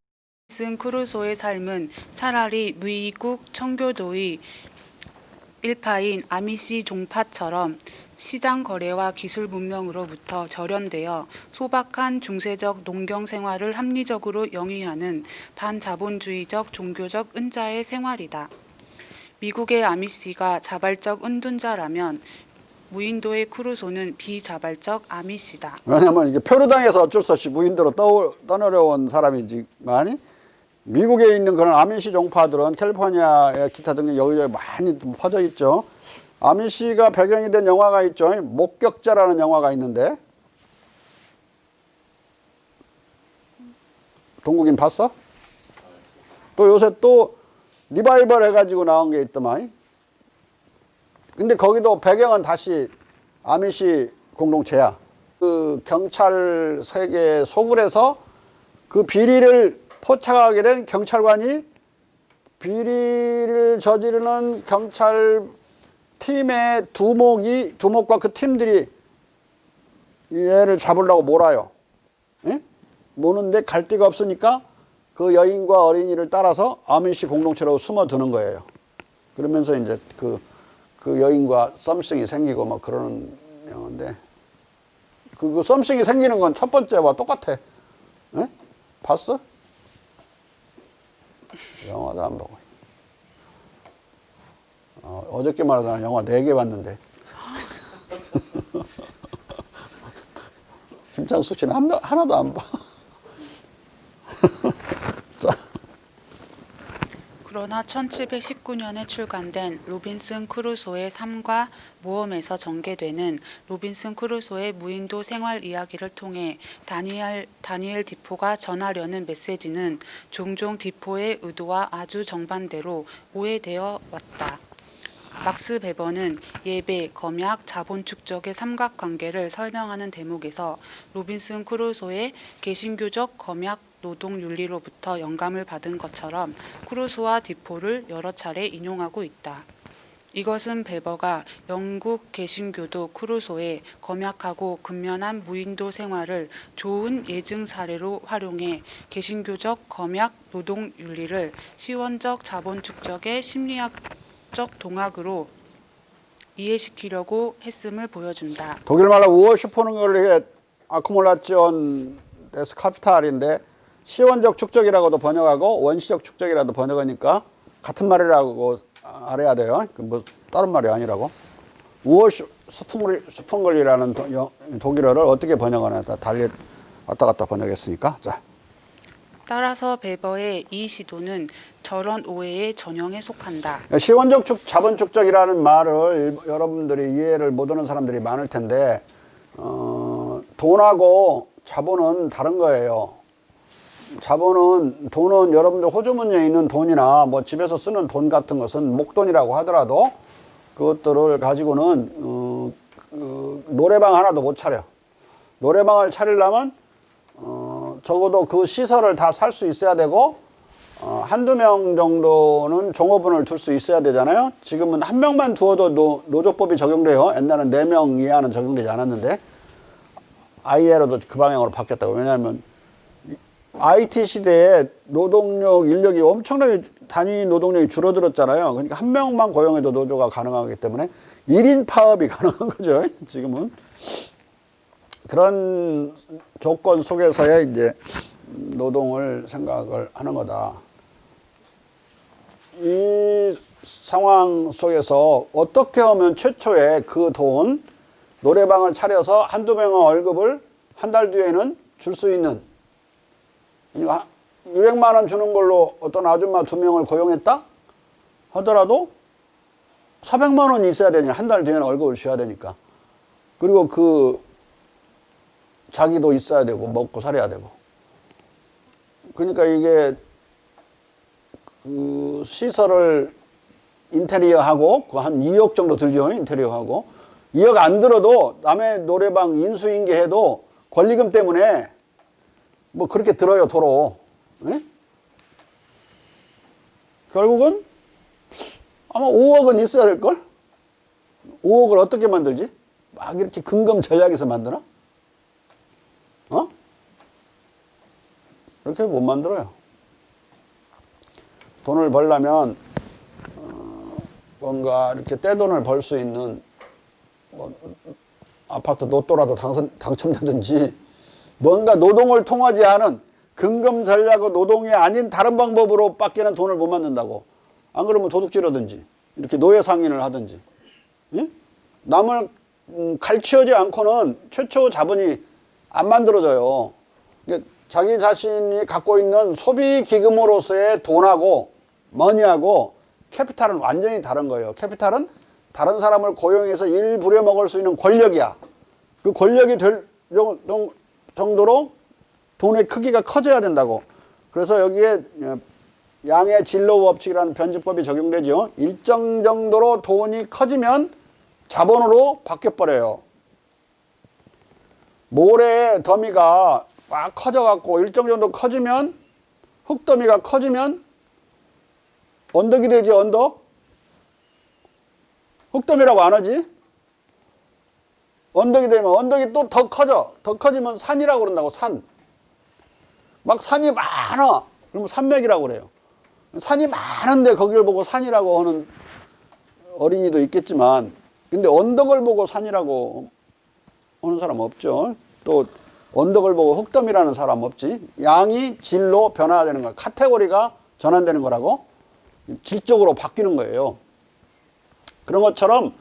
Speaker 3: 로빈슨 크루소의 삶은 차라리 미국 청교도의 일파인 아미시 종파처럼 시장 거래와 기술 문명으로부터 절연되어 소박한 중세적 농경 생활을 합리적으로 영위하는 반자본주의적 종교적 은자의 생활이다. 미국의 아미시가 자발적 은둔자라면 무인도의 크루소는 비자발적 아미시다.
Speaker 1: 왜냐면 이게 표류당해서 어쩔 수 없이 무인도로 떠내려온 사람이지만 미국에 있는 그런 아미시 종파들은 캘리포니아의 기타 등등 여기저기 많이 퍼져 있죠. 아미시가 배경이 된 영화가 있죠. 목격자라는 영화가 있는데 동국인 봤어? 또 요새 또 리바이벌 해가지고 나온 게 있더만. 근데 거기도 배경은 다시 아미시 공동체야. 그 경찰 세계 소굴에서 그 비리를 포착하게 된 경찰관이 비리를 저지르는 경찰 팀의 두목과 그 팀들이 얘를 잡으려고 몰아요. 예? 모는데 갈 데가 없으니까 그 여인과 어린이를 따라서 아미시 공동체로 숨어드는 거예요. 그러면서 이제 그 여인과 썸씽이 생기고 뭐 그러는 영화인데 그 썸씽이 생기는 건 첫 번째와 똑같아. 예? 봤어? 영화도 안 보고. 어저께만 하다 영화 4개 봤는데. 김창숙 씨는 하나도 안 봐.
Speaker 3: 그러나 1719년에 출간된 로빈슨 크루소의 삶과 모험에서 전개되는 로빈슨 크루소의 무인도 생활 이야기를 통해 다니엘 디포가 전하려는 메시지는 종종 디포의 의도와 아주 정반대로 오해되어 왔다. 막스 베버는 예배, 검약, 자본 축적의 삼각관계를 설명하는 대목에서 로빈슨 크루소의 개신교적 검약 노동윤리로부터 영감을 받은 것처럼 크루소와 디포를 여러 차례 인용하고 있다. 이것은 베버가 영국 개신교도 크루소의 검약하고 근면한 무인도 생활을 좋은 예증 사례로 활용해 개신교적 검약 노동윤리를 시원적 자본 축적의 심리학적 동학으로 이해시키려고 했음을 보여준다.
Speaker 1: 독일 말로 우어슈퍼는 걸 아쿠몰라치온 데스 카피탈인데 시원적 축적이라고도 번역하고 원시적 축적이라도 번역하니까 같은 말이라고 알아야 돼요. 뭐 다른 말이 아니라고. 우어슈풍걸이라는 독일어를 어떻게 번역하나 달리 왔다 갔다 번역했으니까. 자.
Speaker 3: 따라서 베버의 이 시도는 저런 오해의 전형에 속한다.
Speaker 1: 시원적 자본 축적이라는 말을 여러분들이 이해를 못하는 사람들이 많을 텐데 돈하고 자본은 다른 거예요. 돈은 여러분들 호주머니에 있는 돈이나 뭐 집에서 쓰는 돈 같은 것은 목돈이라고 하더라도 그것들을 가지고는 노래방 하나도 못 차려. 노래방을 차리려면 적어도 그 시설을 다 살 수 있어야 되고 한두 명 정도는 종업원을 둘 수 있어야 되잖아요. 지금은 한 명만 두어도 노조법이 적용돼요. 옛날엔 4명 이하는 적용되지 않았는데 ILO도 그 방향으로 바뀌었다고. 왜냐하면 IT 시대에 노동력 인력이 엄청나게 단위 노동력이 줄어들었잖아요. 그러니까 한 명만 고용해도 노조가 가능하기 때문에 1인 파업이 가능한 거죠. 지금은 그런 조건 속에서의 이제 노동을 생각을 하는 거다. 이 상황 속에서 어떻게 하면 최초에 그 돈, 노래방을 차려서 한두 명의 월급을 한 달 뒤에는 줄 수 있는 200만 원 주는 걸로 어떤 아줌마 2명을 고용했다 하더라도 400만 원이 있어야 되냐. 한 달 뒤에는 월급을 줘야 되니까. 그리고 자기도 있어야 되고 먹고 살아야 되고. 그러니까 이게 그 시설을 인테리어하고 한 2억 정도 들죠. 인테리어하고 2억 안 들어도 남의 노래방 인수인계해도 권리금 때문에 뭐 그렇게 들어요. 도로. 네? 결국은 아마 5억은 있어야 될걸? 5억을 어떻게 만들지? 막 이렇게 근검 전략에서 만드나? 그렇게 못 만들어요. 돈을 벌려면 뭔가 이렇게 떼돈을 벌 수 있는 뭐 아파트 로또라도 당첨되든지 뭔가 노동을 통하지 않은 근검 전략의 노동이 아닌 다른 방법으로 밖에는 돈을 못 만든다고. 안 그러면 도둑질하든지 이렇게 노예 상인을 하든지. 예? 남을 갈취하지 않고는 최초 자본이 안 만들어져요. 자기 자신이 갖고 있는 소비 기금으로서의 돈하고 머니하고 캐피탈은 완전히 다른 거예요. 캐피탈은 다른 사람을 고용해서 일 부려먹을 수 있는 권력이야. 그 권력이 될 정도로 돈의 크기가 커져야 된다고. 그래서 여기에 양의 진로 법칙이라는 변증법이 적용되죠. 일정 정도로 돈이 커지면 자본으로 바뀌어버려요. 모래의 더미가 막 커져갖고 일정 정도 커지면 흙더미가 커지면 언덕이 되지. 언덕. 흙더미라고 안 하지. 언덕이 되면 언덕이 또 더 커져. 더 커지면 산이라고 그런다고. 산. 막 산이 많아. 그러면 산맥이라고 그래요. 산이 많은데 거기를 보고 산이라고 하는 어린이도 있겠지만 근데 언덕을 보고 산이라고 하는 사람 없죠. 또 언덕을 보고 흙더미라는 사람 없지. 양이 질로 변화되는 거야. 카테고리가 전환되는 거라고. 질적으로 바뀌는 거예요. 그런 것처럼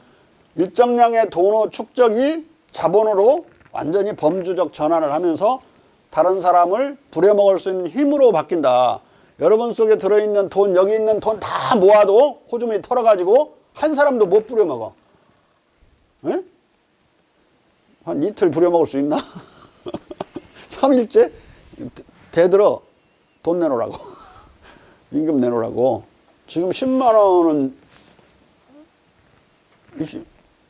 Speaker 1: 일정량의 돈의 축적이 자본으로 완전히 범주적 전환을 하면서 다른 사람을 부려먹을 수 있는 힘으로 바뀐다. 여러분 속에 들어있는 돈, 여기 있는 돈 다 모아도 호주머니 털어가지고 한 사람도 못 부려먹어. 에? 한 이틀 부려먹을 수 있나? 3일째? 대들어 돈 내놓으라고. 임금 내놓으라고. 지금 10만 원은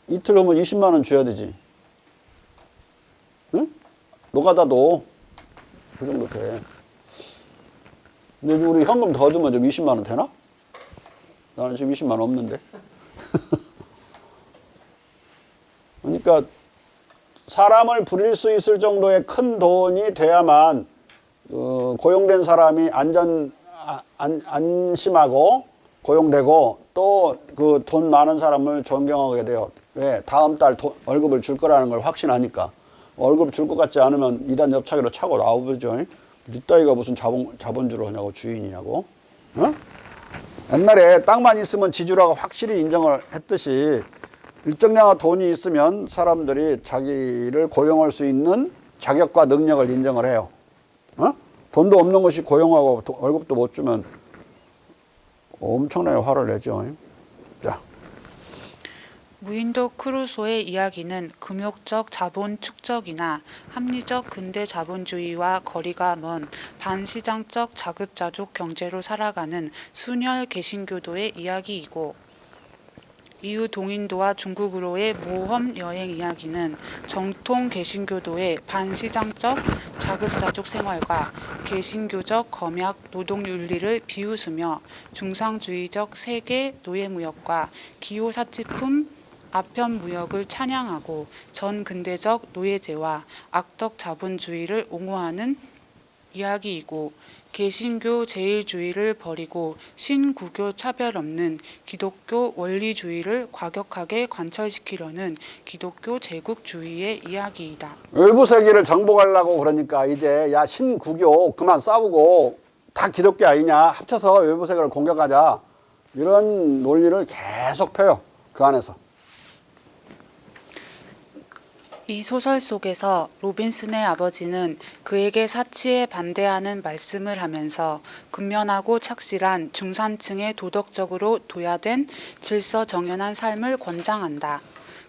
Speaker 1: 이틀 하면 20만 원 줘야 되지. 응? 노가다도 그 정도 돼. 근데 우리 현금 더 주면 좀 20만 원 되나? 나는 지금 20만 원 없는데. 그러니까 사람을 부릴 수 있을 정도의 큰 돈이 돼야만 고용된 사람이 안심하고 고용되고 또 그 돈 많은 사람을 존경하게 돼요. 왜? 다음 달 월급을 줄 거라는 걸 확신하니까. 월급 줄 것 같지 않으면 이단 옆차기로 차고 나오죠. 니 따위가 무슨 자본주를 하냐고, 주인이냐고. 어? 옛날에 땅만 있으면 지주라고 확실히 인정을 했듯이 일정량의 돈이 있으면 사람들이 자기를 고용할 수 있는 자격과 능력을 인정을 해요. 어? 돈도 없는 것이 고용하고 월급도 못 주면 엄청나게 화를 내죠. 자.
Speaker 3: 무인도 크루소의 이야기는 금욕적 자본 축적이나 합리적 근대 자본주의와 거리가 먼 반시장적 자급자족 경제로 살아가는 순혈 개신교도의 이야기이고, 이후 동인도와 중국으로의 모험 여행 이야기는 정통 개신교도의 반시장적 자급자족 생활과 개신교적 검약 노동윤리를 비웃으며 중상주의적 세계 노예무역과 기호사치품 아편무역을 찬양하고 전근대적 노예제와 악덕 자본주의를 옹호하는 이야기이고, 개신교 제일주의를 버리고 신구교 차별 없는 기독교 원리주의를 과격하게 관철시키려는 기독교 제국주의의 이야기이다.
Speaker 1: 외부 세계를 정복하려고 그러니까 이제 야 신구교 그만 싸우고 다 기독교 아니냐, 합쳐서 외부 세계를 공격하자, 이런 논리를 계속 펴요. 그 안에서.
Speaker 3: 이 소설 속에서 로빈슨의 아버지는 그에게 사치에 반대하는 말씀을 하면서 근면하고 착실한 중산층의 도덕적으로 도야된 질서정연한 삶을 권장한다.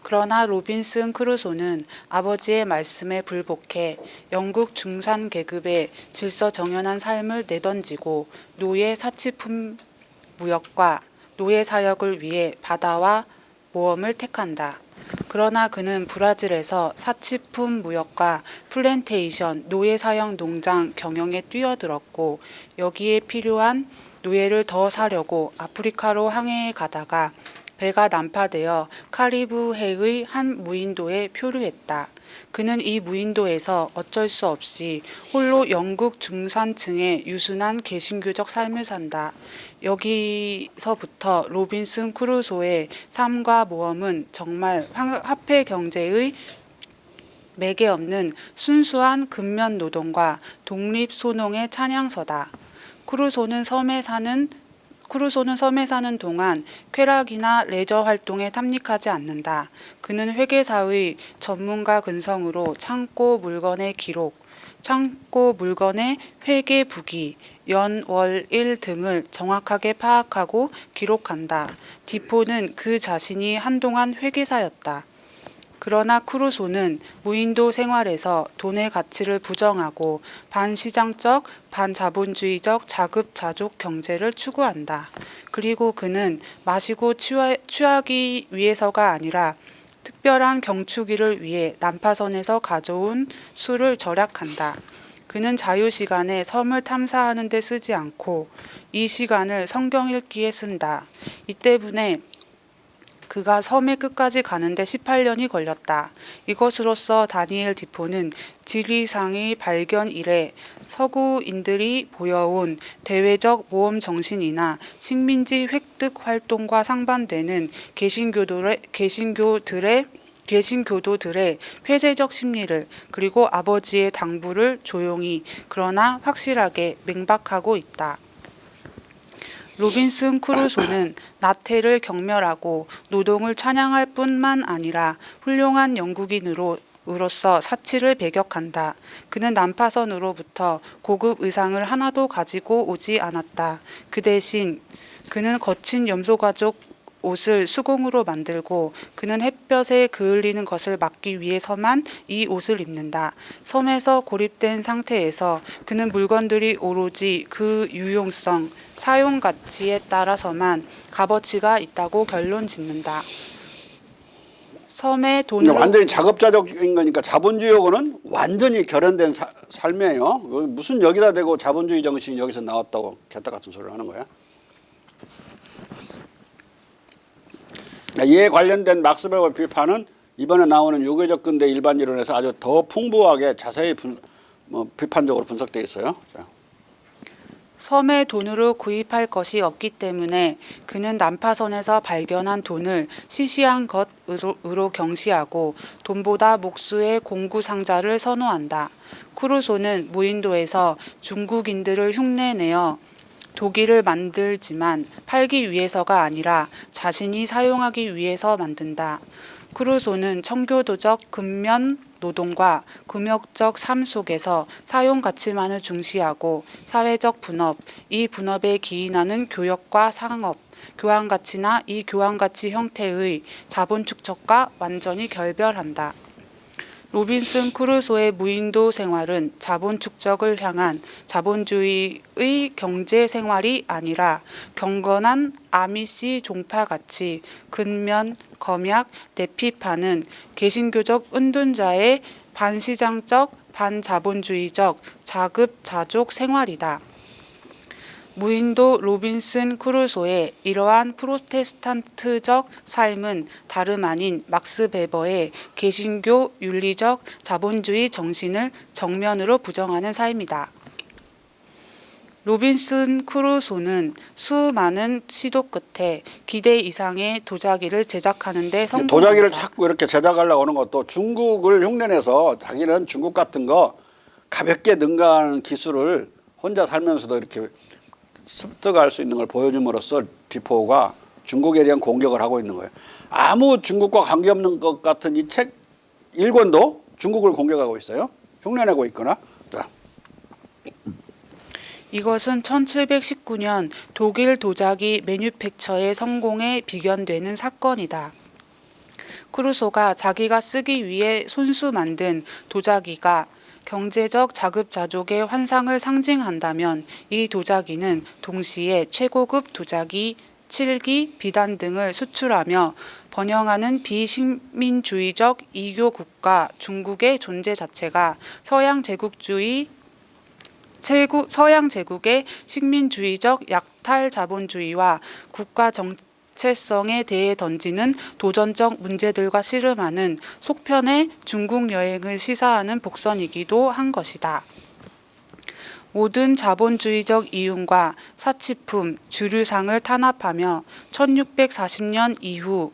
Speaker 3: 그러나 로빈슨 크루소는 아버지의 말씀에 불복해 영국 중산 계급의 질서정연한 삶을 내던지고 노예 사치품 무역과 노예 사역을 위해 바다와 모험을 택한다. 그러나 그는 브라질에서 사치품 무역과 플랜테이션, 노예 사형 농장 경영에 뛰어들었고, 여기에 필요한 노예를 더 사려고 아프리카로 항해해 가다가 배가 난파되어 카리브해의 한 무인도에 표류했다. 그는 이 무인도에서 어쩔 수 없이 홀로 영국 중산층의 유순한 개신교적 삶을 산다. 여기서부터 로빈슨 크루소의 삶과 모험은 정말 화폐 경제의 매개 없는 순수한 근면 노동과 독립 소농의 찬양서다. 크루소는 섬에 사는 동안 쾌락이나 레저 활동에 탐닉하지 않는다. 그는 회계사의 전문가 근성으로 창고 물건의 기록, 창고 물건의 회계 부기, 연, 월, 일 등을 정확하게 파악하고 기록한다. 디포는 그 자신이 한동안 회계사였다. 그러나 크루소는 무인도 생활에서 돈의 가치를 부정하고 반시장적, 반자본주의적 자급자족 경제를 추구한다. 그리고 그는 마시고 취하기 위해서가 아니라 특별한 경축일을 위해 난파선에서 가져온 술을 절약한다. 그는 자유시간에 섬을 탐사하는 데 쓰지 않고 이 시간을 성경 읽기에 쓴다. 이 때문에 그가 섬의 끝까지 가는데 18년이 걸렸다. 이것으로써 다니엘 디포는 지리상의 발견 이래 서구인들이 보여온 대외적 모험 정신이나 식민지 획득 활동과 상반되는 개신교도들의 폐쇄적 심리를, 그리고 아버지의 당부를 조용히 그러나 확실하게 맹박하고 있다. 로빈슨 크루소는 나태를 경멸하고 노동을 찬양할 뿐만 아니라 훌륭한 영국인으로서 사치를 배격한다. 그는 난파선으로부터 고급 의상을 하나도 가지고 오지 않았다. 그 대신 그는 거친 염소가죽 옷을 수공으로 만들고 그는 햇볕에 그을리는 것을 막기 위해서만 이 옷을 입는다. 섬에서 고립된 상태에서 그는 물건들이 오로지 그 유용성, 사용 가치에 따라서만 값어치가 있다고 결론 짓는다. 섬의
Speaker 1: 그러니까
Speaker 3: 돈으로
Speaker 1: 완전히 작업자족인 거니까 자본주의하고는 완전히 결연된 삶이에요. 무슨 여기다 대고 자본주의 정신이 여기서 나왔다고 개떡 같은 소리를 하는 거야. 이에 관련된 막스 베버 비판은 이번에 나오는 유교적 근대 일반 이론에서 아주 더 풍부하게 자세히 비판적으로 분석되어 있어요. 자.
Speaker 3: 섬의 돈으로 구입할 것이 없기 때문에 그는 난파선에서 발견한 돈을 시시한 것으로 경시하고 돈보다 목수의 공구상자를 선호한다. 크루소는 무인도에서 중국인들을 흉내내어 도기를 만들지만 팔기 위해서가 아니라 자신이 사용하기 위해서 만든다. 크루소는 청교도적 근면 노동과 금욕적 삶 속에서 사용 가치만을 중시하고 사회적 분업, 이 분업에 기인하는 교역과 상업, 교환 가치나 이 교환 가치 형태의 자본 축적과 완전히 결별한다. 로빈슨 크루소의 무인도 생활은 자본 축적을 향한 자본주의의 경제 생활이 아니라 경건한 아미시 종파같이 근면, 검약, 내핍하는 개신교적 은둔자의 반시장적, 반자본주의적 자급자족 생활이다. 무인도 로빈슨 크루소의 이러한 프로테스탄트적 삶은 다름 아닌 막스 베버의 개신교 윤리적 자본주의 정신을 정면으로 부정하는 삶이다. 로빈슨 크루소는 수많은 시도 끝에 기대 이상의 도자기를 제작하는 데 성공합니다.
Speaker 1: 도자기를 자꾸 이렇게 제작하려고 하는 것도 중국을 흉내내서 자기는 중국 같은 거 가볍게 능가하는 기술을 혼자 살면서도 이렇게 습득할 수 있는 걸 보여줌으로써 디포가 중국에 대한 공격을 하고 있는 거예요. 아무 중국과 관계없는 것 같은 이 책 1권도 중국을 공격하고 있어요. 흉내내고 있거나. 자.
Speaker 3: 이것은 1719년 독일 도자기 매뉴팩처의 성공에 비견되는 사건이다. 크루소가 자기가 쓰기 위해 손수 만든 도자기가 경제적 자급자족의 환상을 상징한다면 이 도자기는 동시에 최고급 도자기, 칠기, 비단 등을 수출하며 번영하는 비식민주의적 이교 국가 중국의 존재 자체가 서양 제국의 식민주의적 약탈 자본주의와 국가 정체성에 대해 던지는 도전적 문제들과 씨름하는 속편의 중국 여행을 시사하는 복선이기도 한 것이다. 모든 자본주의적 이윤과 사치품, 주류상을 탄압하며 1640년 이후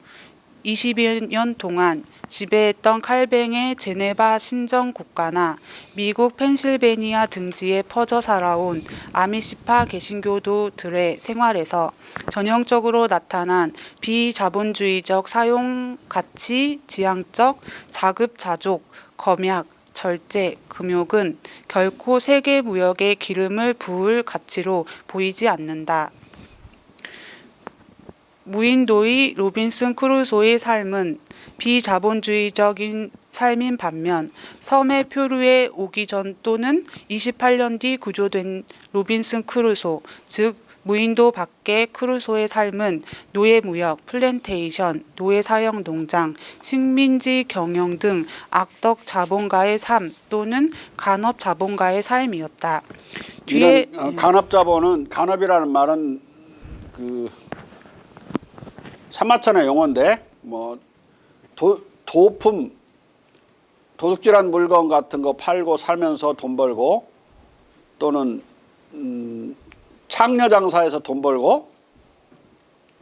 Speaker 3: 20여 년 동안 지배했던 칼뱅의 제네바 신정국가나 미국 펜실베니아 등지에 퍼져 살아온 아미시파 개신교도들의 생활에서 전형적으로 나타난 비자본주의적 사용가치 지향적 자급자족, 검약, 절제, 금욕은 결코 세계 무역에 기름을 부을 가치로 보이지 않는다. 무인도의 로빈슨 크루소의 삶은 비자본주의적인 삶인 반면 섬의 표류에 오기 전 또는 28년 뒤 구조된 로빈슨 크루소, 즉 무인도 밖의 크루소의 삶은 노예무역, 플랜테이션, 노예사형 농장, 식민지 경영 등 악덕 자본가의 삶 또는 간업 자본가의 삶이었다. 뒤에
Speaker 1: 이런 간업 자본은 간업이라는 말은 그 산마천의 용어인데 뭐 도품 도둑질한 물건 같은 거 팔고 살면서 돈 벌고 또는 창녀 장사에서 돈 벌고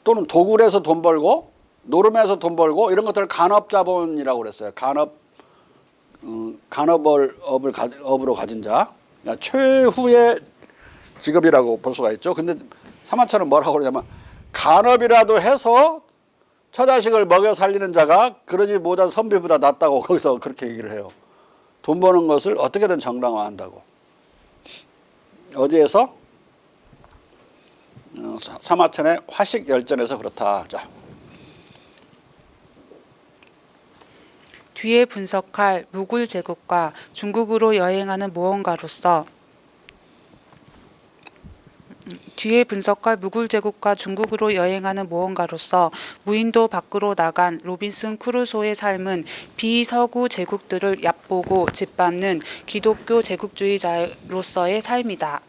Speaker 1: 또는 도굴에서 돈 벌고 노름에서 돈 벌고 이런 것들을 간업 자본이라고 그랬어요. 간업으로 가진 자, 그러니까 최후의 직업이라고 볼 수가 있죠. 근데 사마천은 뭐라고 그러냐면 간업이라도 해서 처자식을 먹여 살리는 자가 그러지 못한 선비보다 낫다고 거기서 그렇게 얘기를 해요. 돈 버는 것을 어떻게든 정당화한다고. 어디에서? 사마천의 화식 열전에서 그렇다. 자.
Speaker 3: 뒤에 분석할 무굴 제국과 중국으로 여행하는 모험가로서 뒤에 분석할 무굴 제국과 중국으로 여행하는 모험가로서 무인도 밖으로 나간 로빈슨 크루소의 삶은 비서구 제국들을 얕보고 짓밟는 기독교 제국주의자로서의 삶이다.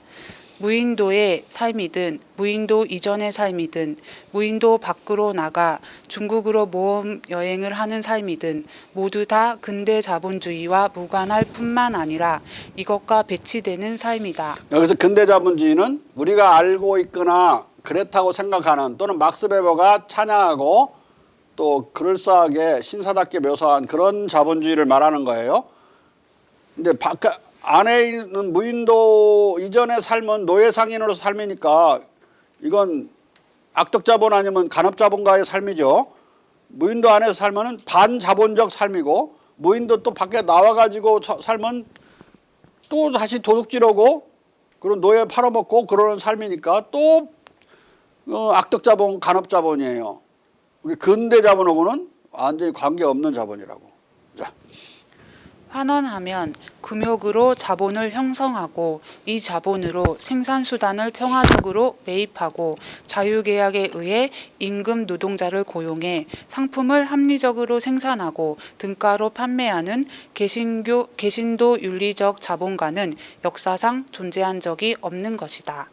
Speaker 3: 무인도의 삶이든 무인도 이전의 삶이든 무인도 밖으로 나가 중국으로 모험 여행을 하는 삶이든 모두 다 근대 자본주의와 무관할 뿐만 아니라 이것과 배치되는 삶이다.
Speaker 1: 여기서 근대 자본주의는 우리가 알고 있거나 그렇다고 생각하는 또는 막스 베버가 찬양하고 또 그럴싸하게 신사답게 묘사한 그런 자본주의를 말하는 거예요. 근데 안에 있는 무인도 이전의 삶은 노예상인으로서 삶이니까 이건 악덕자본 아니면 간업자본가의 삶이죠. 무인도 안에서 살면은 반자본적 삶이고 무인도 또 밖에 나와가지고 살면 또 다시 도둑질하고 그런 노예 팔아먹고 그러는 삶이니까 또 악덕자본, 간업자본이에요. 근대자본하고는 완전히 관계없는 자본이라고. 자.
Speaker 3: 환원하면 금욕으로 자본을 형성하고 이 자본으로 생산수단을 평화적으로 매입하고 자유계약에 의해 임금 노동자를 고용해 상품을 합리적으로 생산하고 등가로 판매하는 개신도 윤리적 자본가는 역사상 존재한 적이 없는 것이다.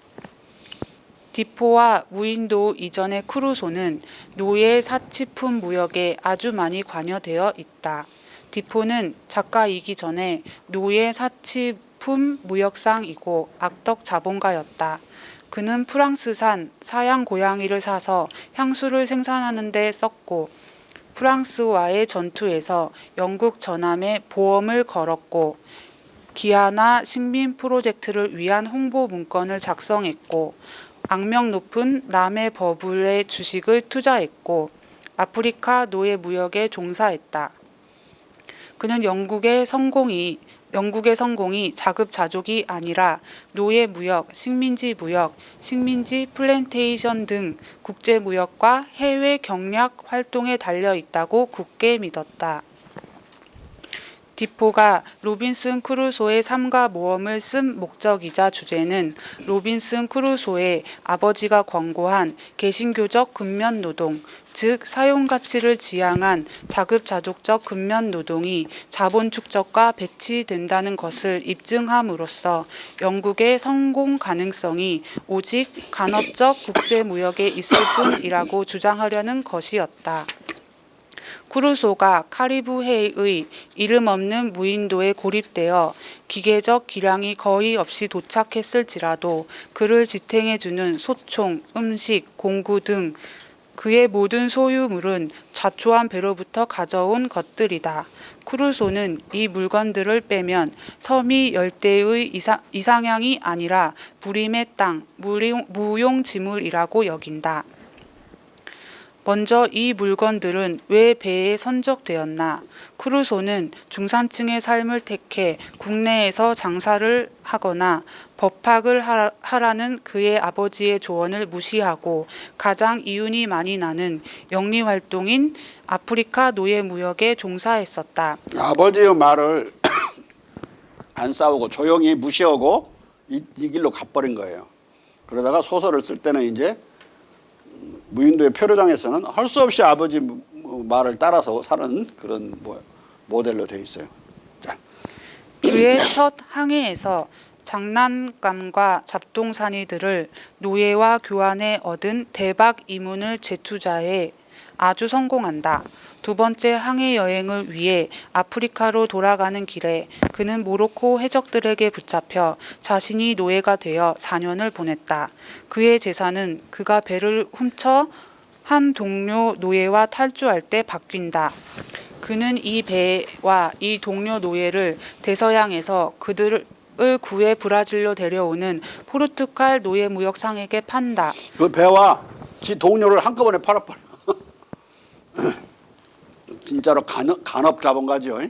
Speaker 3: 디포와 무인도 이전의 크루소는 노예 사치품 무역에 아주 많이 관여되어 있다. 디포는 작가이기 전에 노예 사치품 무역상이고 악덕 자본가였다. 그는 프랑스산 사양 고양이를 사서 향수를 생산하는 데 썼고 프랑스와의 전투에서 영국 전함에 보험을 걸었고 기아나 식민 프로젝트를 위한 홍보 문건을 작성했고 악명 높은 남해 버블의 주식을 투자했고 아프리카 노예 무역에 종사했다. 그는 영국의 성공이 자급자족이 아니라 노예 무역, 식민지 무역, 식민지 플랜테이션 등 국제 무역과 해외 경략 활동에 달려 있다고 굳게 믿었다. 디포가 로빈슨 크루소의 삶과 모험을 쓴 목적이자 주제는 로빈슨 크루소의 아버지가 권고한 개신교적 근면노동, 즉 사용가치를 지향한 자급자족적 근면노동이 자본 축적과 배치된다는 것을 입증함으로써 영국의 성공 가능성이 오직 간헐적 국제무역에 있을 뿐이라고 주장하려는 것이었다. 크루소가 카리브해의 이름 없는 무인도에 고립되어 기계적 기량이 거의 없이 도착했을지라도 그를 지탱해주는 소총, 음식, 공구 등 그의 모든 소유물은 자초한 배로부터 가져온 것들이다. 크루소는 이 물건들을 빼면 섬이 열대의 이상향이 아니라 무림의 땅, 무용지물이라고 여긴다. 먼저 이 물건들은 왜 배에 선적되었나? 크루소는 중산층의 삶을 택해 국내에서 장사를 하거나 법학을 하라는 그의 아버지의 조언을 무시하고 가장 이윤이 많이 나는 영리활동인 아프리카 노예 무역에 종사했었다.
Speaker 1: 아버지의 말을 안 싸우고 조용히 무시하고 이 길로 가버린 거예요. 그러다가 소설을 쓸 때는 이제 무인도의 표류장에서는 할 수 없이 아버지 말을 따라서 사는 그런 모델로 되어 있어요. 자.
Speaker 3: 그의 첫 항해에서 장난감과 잡동사니들을 노예와 교환해 얻은 대박 이문을 재투자해 아주 성공한다. 두 번째 항해 여행을 위해 아프리카로 돌아가는 길에 그는 모로코 해적들에게 붙잡혀 자신이 노예가 되어 4년을 보냈다. 그의 재산은 그가 배를 훔쳐 한 동료 노예와 탈주할 때 바뀐다. 그는 이 배와 이 동료 노예를 대서양에서 그들을 구해 브라질로 데려오는 포르투갈 노예 무역상에게 판다.
Speaker 1: 그 배와 지 동료를 한꺼번에 팔아버려. 진짜로 간업 자본가죠.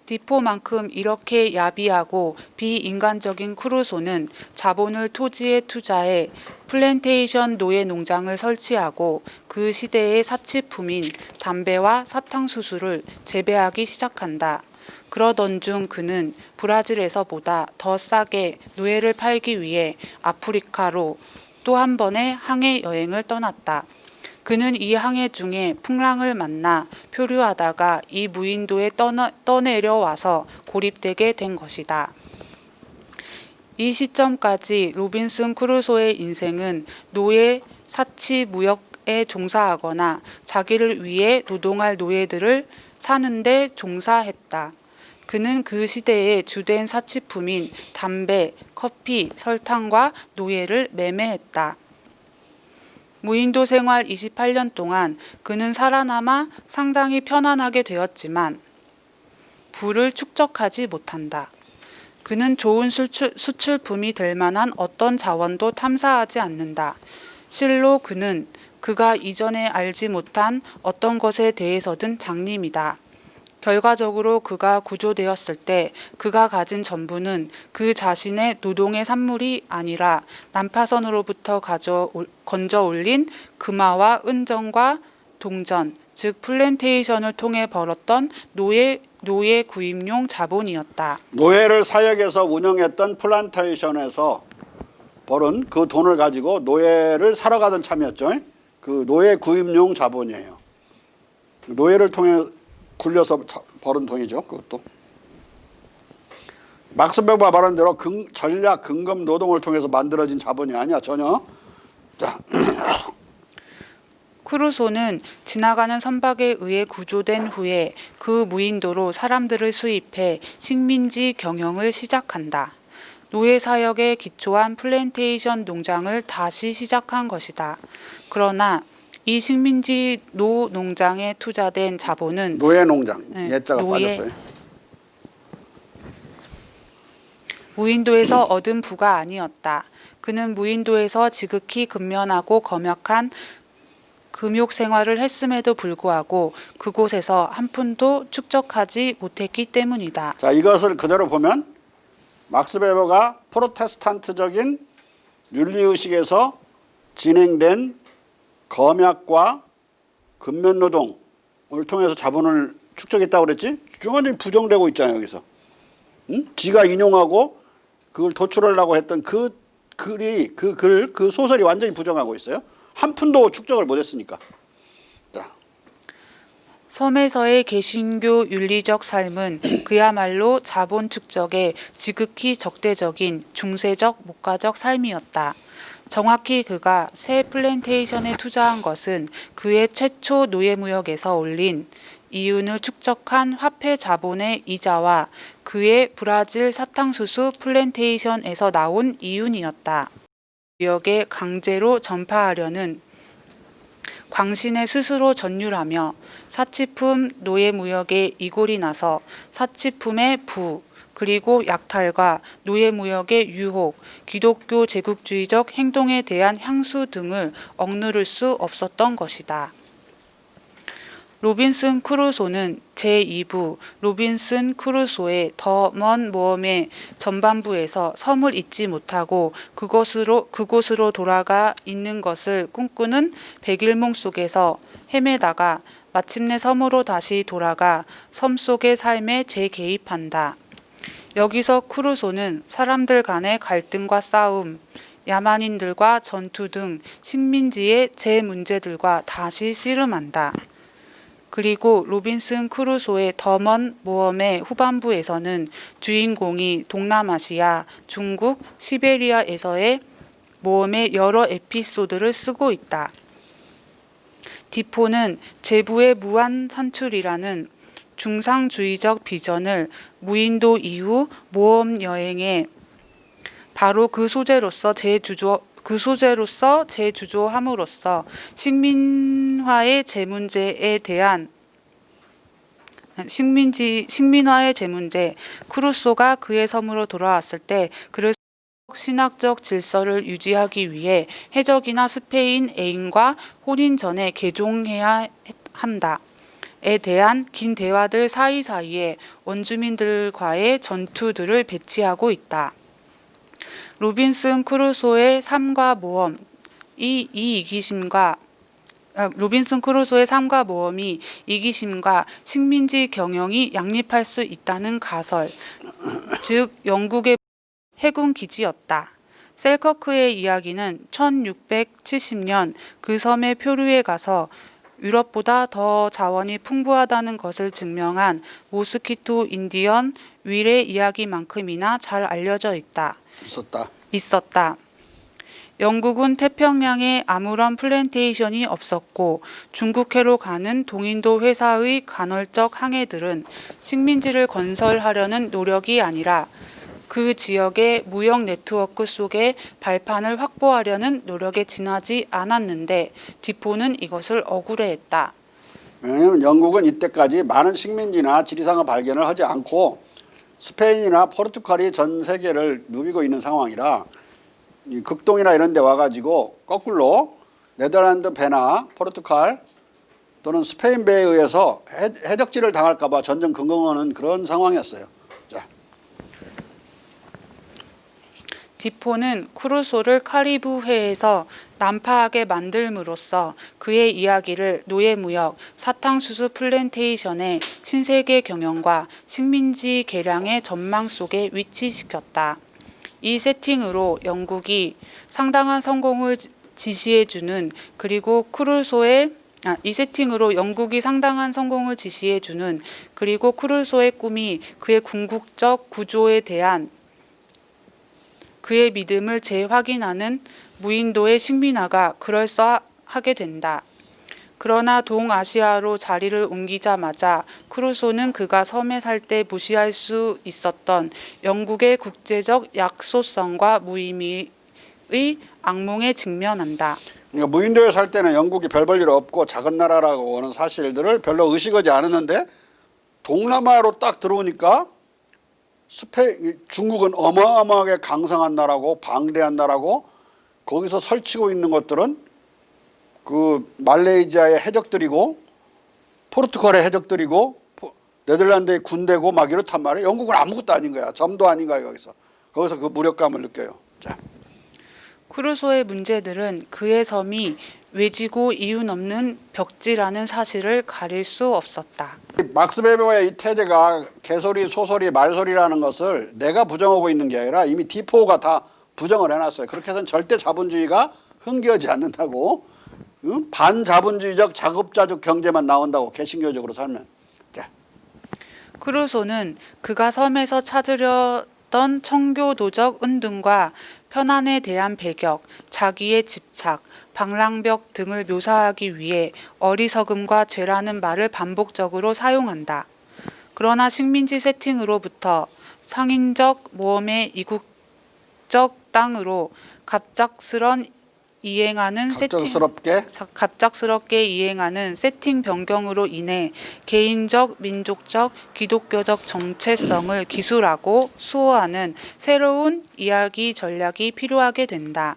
Speaker 3: 디포만큼 이렇게 야비하고 비인간적인 크루소는 자본을 토지에 투자해 플랜테이션 노예 농장을 설치하고 그 시대의 사치품인 담배와 사탕수수를 재배하기 시작한다. 그러던 중 그는 브라질에서보다 더 싸게 노예를 팔기 위해 아프리카로 또 한 번의 항해 여행을 떠났다. 그는 이 항해 중에 풍랑을 만나 표류하다가 이 무인도에 떠내려와서 고립되게 된 것이다. 이 시점까지 로빈슨 크루소의 인생은 노예 사치 무역에 종사하거나 자기를 위해 노동할 노예들을 사는데 종사했다. 그는 그 시대의 주된 사치품인 담배, 커피, 설탕과 노예를 매매했다. 무인도 생활 28년 동안 그는 살아남아 상당히 편안하게 되었지만 부를 축적하지 못한다. 그는 좋은 수출품이 될 만한 어떤 자원도 탐사하지 않는다. 실로 그는 그가 이전에 알지 못한 어떤 것에 대해서든 장님이다. 결과적으로 그가 구조되었을 때 그가 가진 전부는 그 자신의 노동의 산물이 아니라 난파선으로부터 건져 올린 금화와 은정과 동전, 즉 플랜테이션을 통해 벌었던 노예 구입용 자본이었다.
Speaker 1: 노예를 사역해서 운영했던 플란테이션에서 벌은 그 돈을 가지고 노예를 사러 가던 참이었죠. 그 노예 구입용 자본이에요. 노예를 통해 굴려서 벌은 돈이죠. 그것도. 막스 베버가 말한 대로 전략 근검 노동을 통해서 만들어진 자본이 아니야. 전혀. 자.
Speaker 3: 크루소는 지나가는 선박에 의해 구조된 후에 그 무인도로 사람들을 수입해 식민지 경영을 시작한다. 노예 사역에 기초한 플랜테이션 농장을 다시 시작한 것이다. 그러나 이 식민지 농장에 투자된 자본은
Speaker 1: 노예 농장. 예자가 빠졌어요.
Speaker 3: 무인도에서 얻은 부가 아니었다. 그는 무인도에서 지극히 근면하고 검역한 금욕 생활을 했음에도 불구하고 그곳에서 한 푼도 축적하지 못했기 때문이다.
Speaker 1: 자, 이것을 그대로 보면 막스 베버가 프로테스탄트적인 윤리의식에서 진행된 검약과 근면노동을 통해서 자본을 축적했다고 그랬지? 완전히 부정되고 있잖아요, 여기서. 응? 지가 인용하고 그걸 도출하려고 했던 그 소설이 완전히 부정하고 있어요. 한 푼도 축적을 못했으니까. 자.
Speaker 3: 섬에서의 개신교 윤리적 삶은 그야말로 자본 축적에 지극히 적대적인 중세적 목가적 삶이었다. 정확히 그가 새 플랜테이션에 투자한 것은 그의 최초 노예무역에서 올린 이윤을 축적한 화폐 자본의 이자와 그의 브라질 사탕수수 플랜테이션에서 나온 이윤이었다. 무역에 강제로 전파하려는 광신에 스스로 전율하며 사치품 노예무역에 이골이 나서 사치품의 부, 그리고 약탈과 노예무역의 유혹, 기독교 제국주의적 행동에 대한 향수 등을 억누를 수 없었던 것이다. 로빈슨 크루소는 제2부 로빈슨 크루소의 더 먼 모험의 전반부에서 섬을 잊지 못하고 그곳으로 돌아가 있는 것을 꿈꾸는 백일몽 속에서 헤매다가 마침내 섬으로 다시 돌아가 섬 속의 삶에 재개입한다. 여기서 크루소는 사람들 간의 갈등과 싸움, 야만인들과 전투 등 식민지의 제 문제들과 다시 씨름한다. 그리고 로빈슨 크루소의 더 먼 모험의 후반부에서는 주인공이 동남아시아, 중국, 시베리아에서의 모험의 여러 에피소드를 쓰고 있다. 디포는 제부의 무한 산출이라는 중상주의적 비전을 무인도 이후 모험 여행에 바로 그 소재로서 재주조함으로써 식민화의 제문제 크루소가 그의 섬으로 돌아왔을 때 그를 신학적 질서를 유지하기 위해 해적이나 스페인 애인과 혼인 전에 개종해야 한다. 에 대한 긴 대화들 사이사이에 원주민들과의 전투들을 배치하고 있다. 로빈슨 크루소의 삶과 모험, 이 이기심과 로빈슨 크루소의 삶과 모험이 이기심과 식민지 경영이 양립할 수 있다는 가설, 즉 영국의 해군 기지였다. 셀커크의 이야기는 1670년 그 섬의 표류에 가서 유럽보다 더 자원이 풍부하다는 것을 증명한 모스키토 인디언 윌의 이야기만큼이나 잘 알려져 있었다. 영국은 태평양에 아무런 플랜테이션이 없었고 중국해로 가는 동인도 회사의 간헐적 항해들은 식민지를 건설하려는 노력이 아니라 그 지역의 무역 네트워크 속에 발판을 확보하려는 노력에 지나지 않았는데 디포는 이것을 억울해했다.
Speaker 1: 왜냐하면 영국은 이때까지 많은 식민지나 지리상의 발견을 하지 않고 스페인이나 포르투갈이 전 세계를 누비고 있는 상황이라 이 극동이나 이런 데 와가지고 거꾸로 네덜란드 배나 포르투갈 또는 스페인 배에 의해서 해적질을 당할까 봐 전전 긍긍하는 그런 상황이었어요. 자.
Speaker 3: 디포는 크루소를 카리브해에서 난파하게 만들므로써 그의 이야기를 노예무역, 사탕수수 플랜테이션의 신세계 경영과 식민지 개량의 전망 속에 위치시켰다. 이 세팅으로 영국이 상당한 성공을 지시해주는 그리고 크루소의 꿈이 그의 궁극적 구조에 대한 그의 믿음을 재확인하는 무인도의 식민화가 그럴싸하게 된다. 그러나 동아시아로 자리를 옮기자마자 크루소는 그가 섬에 살 때 무시할 수 있었던 영국의 국제적 약소성과 무의미의 악몽에 직면한다.
Speaker 1: 그러니까 무인도에 살 때는 영국이 별 볼 일 없고 작은 나라라고 하는 사실들을 별로 의식하지 않았는데 동남아로 딱 들어오니까 중국은 어마어마하게 강성한 나라고 방대한 나라고 거기서 설치고 있는 것들은 그 말레이시아의 해적들이고 포르투갈의 해적들이고 네덜란드의 군대고 막 이렇단 말이에요. 영국은 아무것도 아닌 거야. 점도 아닌 거야. 거기서 그 무력감을 느껴요. 자.
Speaker 3: 크루소의 문제들은 그의 섬이 외지고 이유넘는 벽지라는 사실을 가릴 수 없었다.
Speaker 1: 막스 베버의 이 태제가 개소리, 소소리, 말소리라는 것을 내가 부정하고 있는 게 아니라 이미 디포가 다 부정을 해놨어요. 그렇게 해서는 절대 자본주의가 흥겨지 않는다고. 응? 반자본주의적 자급자족 경제만 나온다고 개신교적으로 살면. 자.
Speaker 3: 크루소는 그가 섬에서 찾으려던 청교도적 은둔과 편안에 대한 배격, 자기의 집착, 방랑벽 등을 묘사하기 위해 어리석음과 죄라는 말을 반복적으로 사용한다. 그러나 식민지 세팅으로부터 상인적 모험의 이국적 땅으로 갑작스럽게 이행하는 세팅 변경으로 인해 개인적, 민족적, 기독교적 정체성을 기술하고 수호하는 새로운 이야기 전략이 필요하게 된다.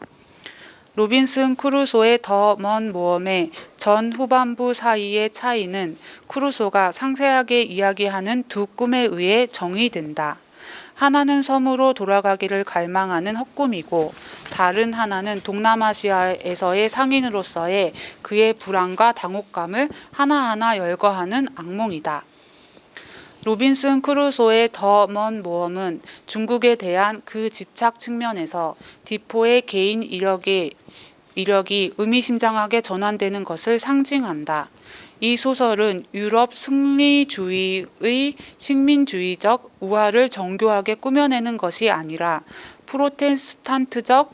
Speaker 3: 로빈슨 크루소의 더 먼 모험의 전 후반부 사이의 차이는 크루소가 상세하게 이야기하는 두 꿈에 의해 정의된다. 하나는 섬으로 돌아가기를 갈망하는 헛꿈이고 다른 하나는 동남아시아에서의 상인으로서의 그의 불안과 당혹감을 하나하나 열거하는 악몽이다. 로빈슨 크루소의 더 먼 모험은 중국에 대한 그 집착 측면에서 디포의 개인 이력이 의미심장하게 전환되는 것을 상징한다. 이 소설은 유럽 승리주의의 식민주의적 우화를 정교하게 꾸며내는 것이 아니라 프로테스탄트적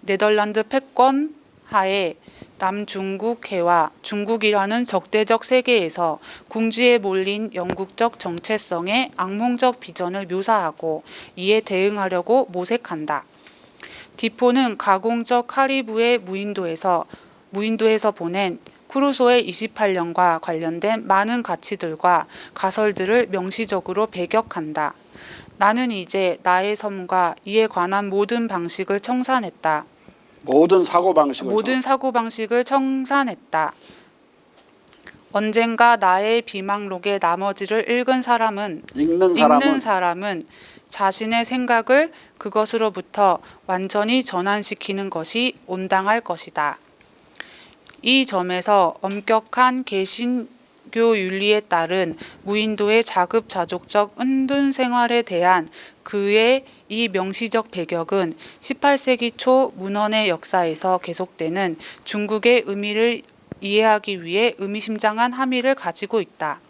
Speaker 3: 네덜란드 패권 하에 남중국해와 중국이라는 적대적 세계에서 궁지에 몰린 영국적 정체성의 악몽적 비전을 묘사하고 이에 대응하려고 모색한다. 디포는 가공적 카리브해 무인도에서 보낸 크루소의 28년과 관련된 많은 가치들과 가설들을 명시적으로 배격한다. 나는 이제 나의 섬과 이에 관한 모든 방식을 청산했다.
Speaker 1: 모든 사고방식을
Speaker 3: 청산했다. 언젠가 나의 비망록의 나머지를 읽는 사람은 자신의 생각을 그것으로부터 완전히 전환시키는 것이 온당할 것이다. 이 점에서 엄격한 개신교 윤리에 따른 무인도의 자급자족적 은둔 생활에 대한 그의 이 명시적 배격은 18세기 초 문헌의 역사에서 계속되는 중국의 의미를 이해하기 위해 의미심장한 함의를 가지고 있다.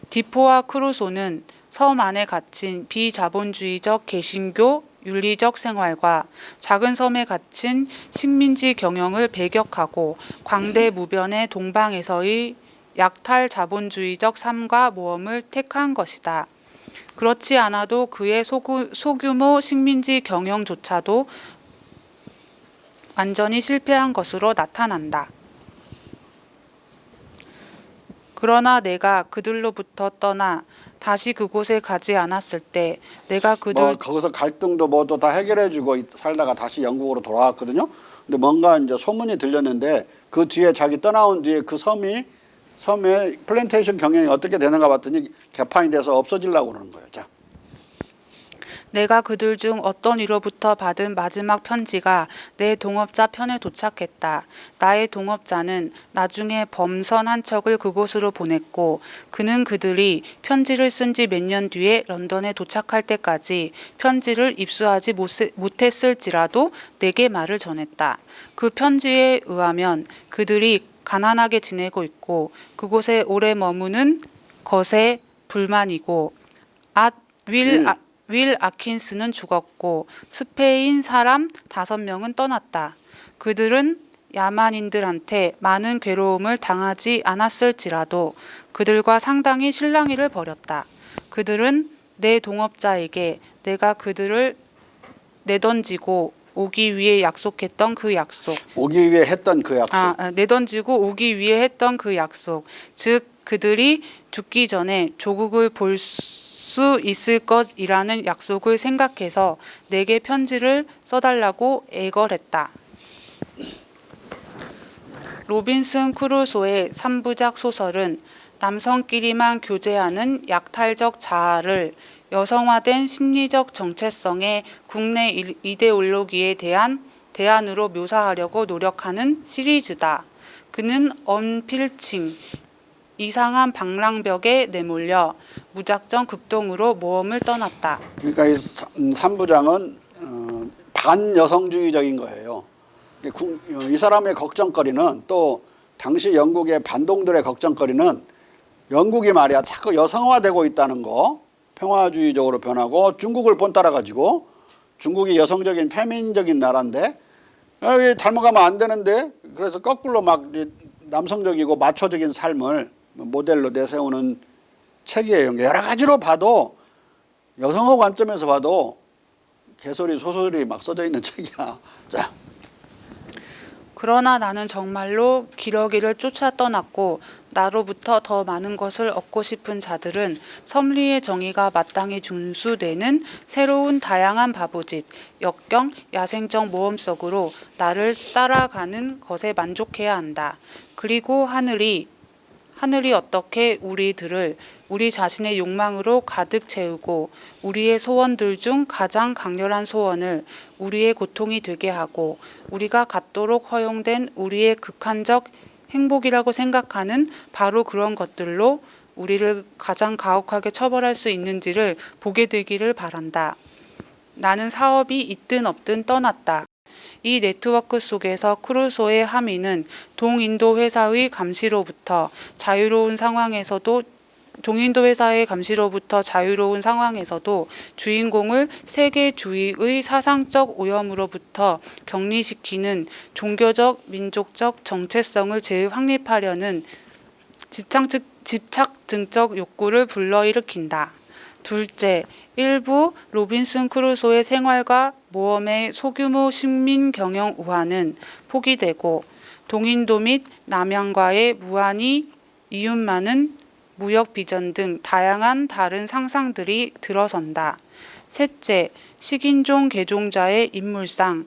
Speaker 3: 디포와 크루소는 섬 안에 갇힌 비자본주의적 개신교 윤리적 생활과 작은 섬에 갇힌 식민지 경영을 배격하고 광대무변의 동방에서의 약탈 자본주의적 삶과 모험을 택한 것이다. 그렇지 않아도 그의 소규모 식민지 경영조차도 완전히 실패한 것으로 나타난다. 그러나 내가 그들로부터 떠나 다시 그곳에 가지 않았을 때 내가 그들
Speaker 1: 거기서 갈등도 뭐도 다 해결해주고 살다가 다시 영국으로 돌아왔거든요. 근데 뭔가 이제 소문이 들렸는데 그 뒤에 자기 떠나온 뒤에 그 섬에 플랜테이션 경영이 어떻게 되는가 봤더니 개판이 돼서 없어지려고 그러는 거예요. 자.
Speaker 3: 내가 그들 중 어떤 이로부터 받은 마지막 편지가 내 동업자 편에 도착했다. 나의 동업자는 나중에 범선 한 척을 그곳으로 보냈고 그는 그들이 편지를 쓴 지 몇 년 뒤에 런던에 도착할 때까지 편지를 입수하지 못했을지라도 내게 말을 전했다. 그 편지에 의하면 그들이 가난하게 지내고 있고 그곳에 오래 머무는 것에 불만이고 윌 아킨스는 죽었고 스페인 사람 5명은 떠났다. 그들은 야만인들한테 많은 괴로움을 당하지 않았을지라도 그들과 상당히 실랑이를 벌였다. 그들은 내 동업자에게 내가 그들을 내던지고 오기 위해 약속했던 그 약속.
Speaker 1: 오기 위해 했던 그 약속.
Speaker 3: 내던지고 오기 위해 했던 그 약속. 즉 그들이 죽기 전에 조국을 볼 수 있을 것이라는 약속을 생각해서 내게 편지를 써달라고 애걸했다. 로빈슨 크루소의 3부작 소설은 남성끼리만 교제하는 약탈적 자아를 여성화된 심리적 정체성의 국내 이데올로기에 대한 대안으로 묘사하려고 노력하는 시리즈다. 그는 언필칭, 이상한 방랑벽에 내몰려 무작정 극동으로 모험을 떠났다.
Speaker 1: 그러니까 이 3부장은 반여성주의적인 거예요. 이 사람의 걱정거리는 또 당시 영국의 반동들의 걱정거리는 영국이 말이야 자꾸 여성화되고 있다는 거, 평화주의적으로 변하고 중국을 본따라 가지고 중국이 여성적인 페미닌적인 나라인데 닮아가면 안 되는데 그래서 거꾸로 막 남성적이고 마초적인 삶을 모델로 내세우는 책이에요. 여러 가지로 봐도 여성어 관점에서 봐도 개소리 소설이 막 써져 있는 책이야. 자.
Speaker 3: 그러나 나는 정말로 기러기를 쫓아 떠났고 나로부터 더 많은 것을 얻고 싶은 자들은 섭리의 정의가 마땅히 준수되는 새로운 다양한 바보짓, 역경, 야생적 모험 속으로 나를 따라가는 것에 만족해야 한다. 그리고 하늘이 어떻게 우리들을 우리 자신의 욕망으로 가득 채우고 우리의 소원들 중 가장 강렬한 소원을 우리의 고통이 되게 하고 우리가 갖도록 허용된 우리의 극한적 행복이라고 생각하는 바로 그런 것들로 우리를 가장 가혹하게 처벌할 수 있는지를 보게 되기를 바란다. 나는 사업이 있든 없든 떠났다. 이 네트워크 속에서 크루소의 함의는 동인도 회사의 감시로부터 자유로운 상황에서도 주인공을 세계주의의 사상적 오염으로부터 격리시키는 종교적, 민족적 정체성을 재확립하려는 집착증적 욕구를 불러일으킨다. 둘째, 일부 로빈슨 크루소의 생활과 모험의 소규모 식민 경영 우환은 포기되고 동인도 및 남양과의 무한히 이윤 많은 무역 비전 등 다양한 다른 상상들이 들어선다. 셋째, 식인종 개종자의 인물상,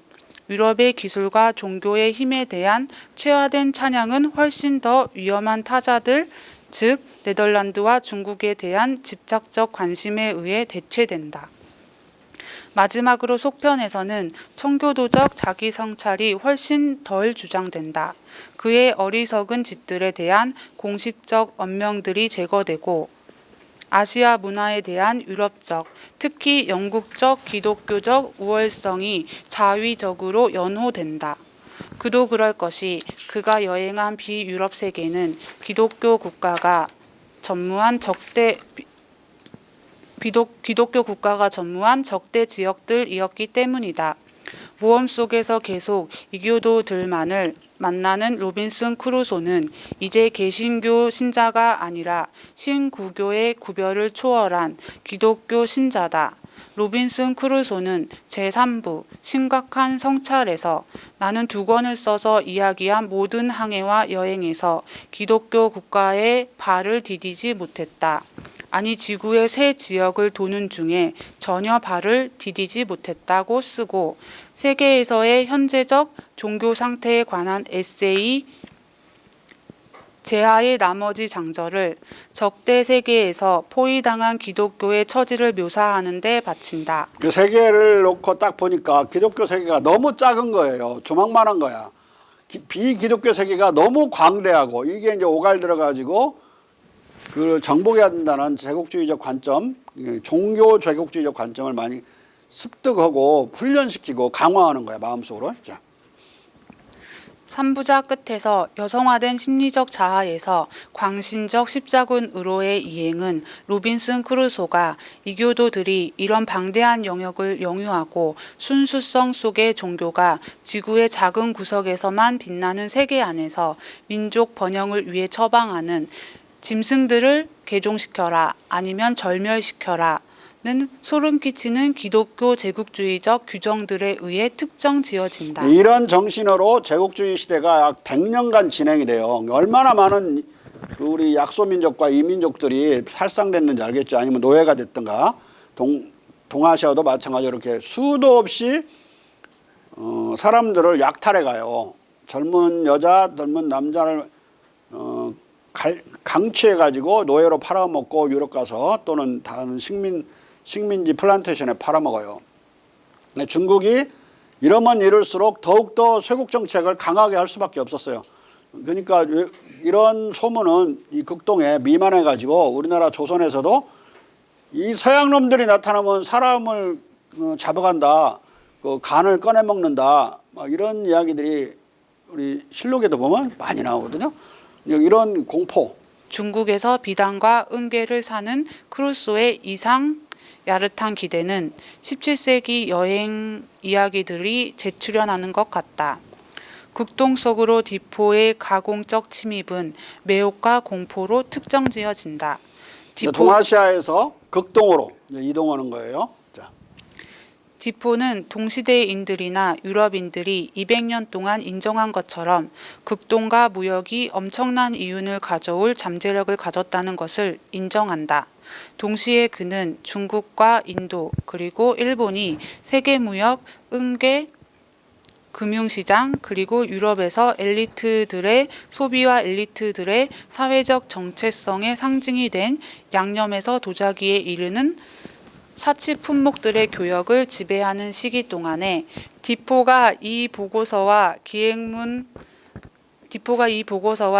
Speaker 3: 유럽의 기술과 종교의 힘에 대한 최화된 찬양은 훨씬 더 위험한 타자들, 즉 네덜란드와 중국에 대한 집착적 관심에 의해 대체된다. 마지막으로 속편에서는 청교도적 자기 성찰이 훨씬 덜 주장된다. 그의 어리석은 짓들에 대한 공식적 언명들이 제거되고 아시아 문화에 대한 유럽적, 특히 영국적 기독교적 우월성이 자위적으로 연호된다. 그도 그럴 것이 그가 여행한 비유럽 세계는 기독교 국가가 전무한 적대 지역들이었기 때문이다. 모험 속에서 계속 이교도들만을 만나는 로빈슨 크루소는 이제 개신교 신자가 아니라 신구교의 구별을 초월한 기독교 신자다. 로빈슨 크루소는 제3부 심각한 성찰에서 나는 2권을 써서 이야기한 모든 항해와 여행에서 기독교 국가에 발을 디디지 못했다. 아니 지구의 새 지역을 도는 중에 전혀 발을 디디지 못했다고 쓰고 세계에서의 현재적 종교 상태에 관한 에세이 제하의 나머지 장절을 적대 세계에서 포위당한 기독교의 처지를 묘사하는 데 바친다.
Speaker 1: 그 세계를 놓고 딱 보니까 기독교 세계가 너무 작은 거예요. 조망만한 거야. 비기독교 세계가 너무 광대하고 이게 이제 오갈들어 가지고 그 정복해야 된다는 제국주의적 관점, 종교 제국주의적 관점을 많이 습득하고 훈련시키고 강화하는 거야, 마음속으로. 자.
Speaker 3: 3부작 끝에서 여성화된 심리적 자아에서 광신적 십자군으로의 이행은 로빈슨 크루소가 이교도들이 이런 방대한 영역을 영유하고 순수성 속의 종교가 지구의 작은 구석에서만 빛나는 세계 안에서 민족 번영을 위해 처방하는 짐승들을 개종시켜라 아니면 절멸시켜라 는 소름 끼치는 기독교 제국주의적 규정들에 의해 특정 지어진다.
Speaker 1: 이런 정신으로 제국주의 시대가 약 100년간 진행이 돼요. 얼마나 많은 우리 약소민족과 이민족들이 살상됐는지 알겠죠. 아니면 노예가 됐든가. 동아시아도 마찬가지로 이렇게 수도 없이 사람들을 약탈해 가요. 젊은 여자, 젊은 남자를 강취해 가지고 노예로 팔아먹고 유럽 가서 또는 다른 식민지 플란테이션에 팔아먹어요. 중국이 이러면 이럴수록 더욱더 쇄국 정책을 강하게 할 수밖에 없었어요. 그러니까 이런 소문은 이 극동에 미만해 가지고 우리나라 조선에서도 이 서양 놈들이 나타나면 사람을 잡아간다, 그 간을 꺼내 먹는다, 막 이런 이야기들이 우리 실록에도 보면 많이 나오거든요. 이런 공포.
Speaker 3: 중국에서 비단과 은괴를 사는 크루소의 이상 야릇한 기대는 17세기 여행 이야기들이 재출현하는 것 같다. 극동 속으로 디포의 가공적 침입은 매혹과 공포로 특정지어진다.
Speaker 1: 동아시아에서 극동으로 이동하는 거예요. 자.
Speaker 3: 디포는 동시대인들이나 유럽인들이 200년 동안 인정한 것처럼 극동과 무역이 엄청난 이윤을 가져올 잠재력을 가졌다는 것을 인정한다. 동시에 그는 중국과 인도 그리고 일본이 세계무역, 은괴, 금융시장 그리고 유럽에서 엘리트들의 소비와 엘리트들의 사회적 정체성의 상징이 된 양념에서 도자기에 이르는 사치 품목들의 교역을 지배하는 시기 동안에 디포가 이 보고서와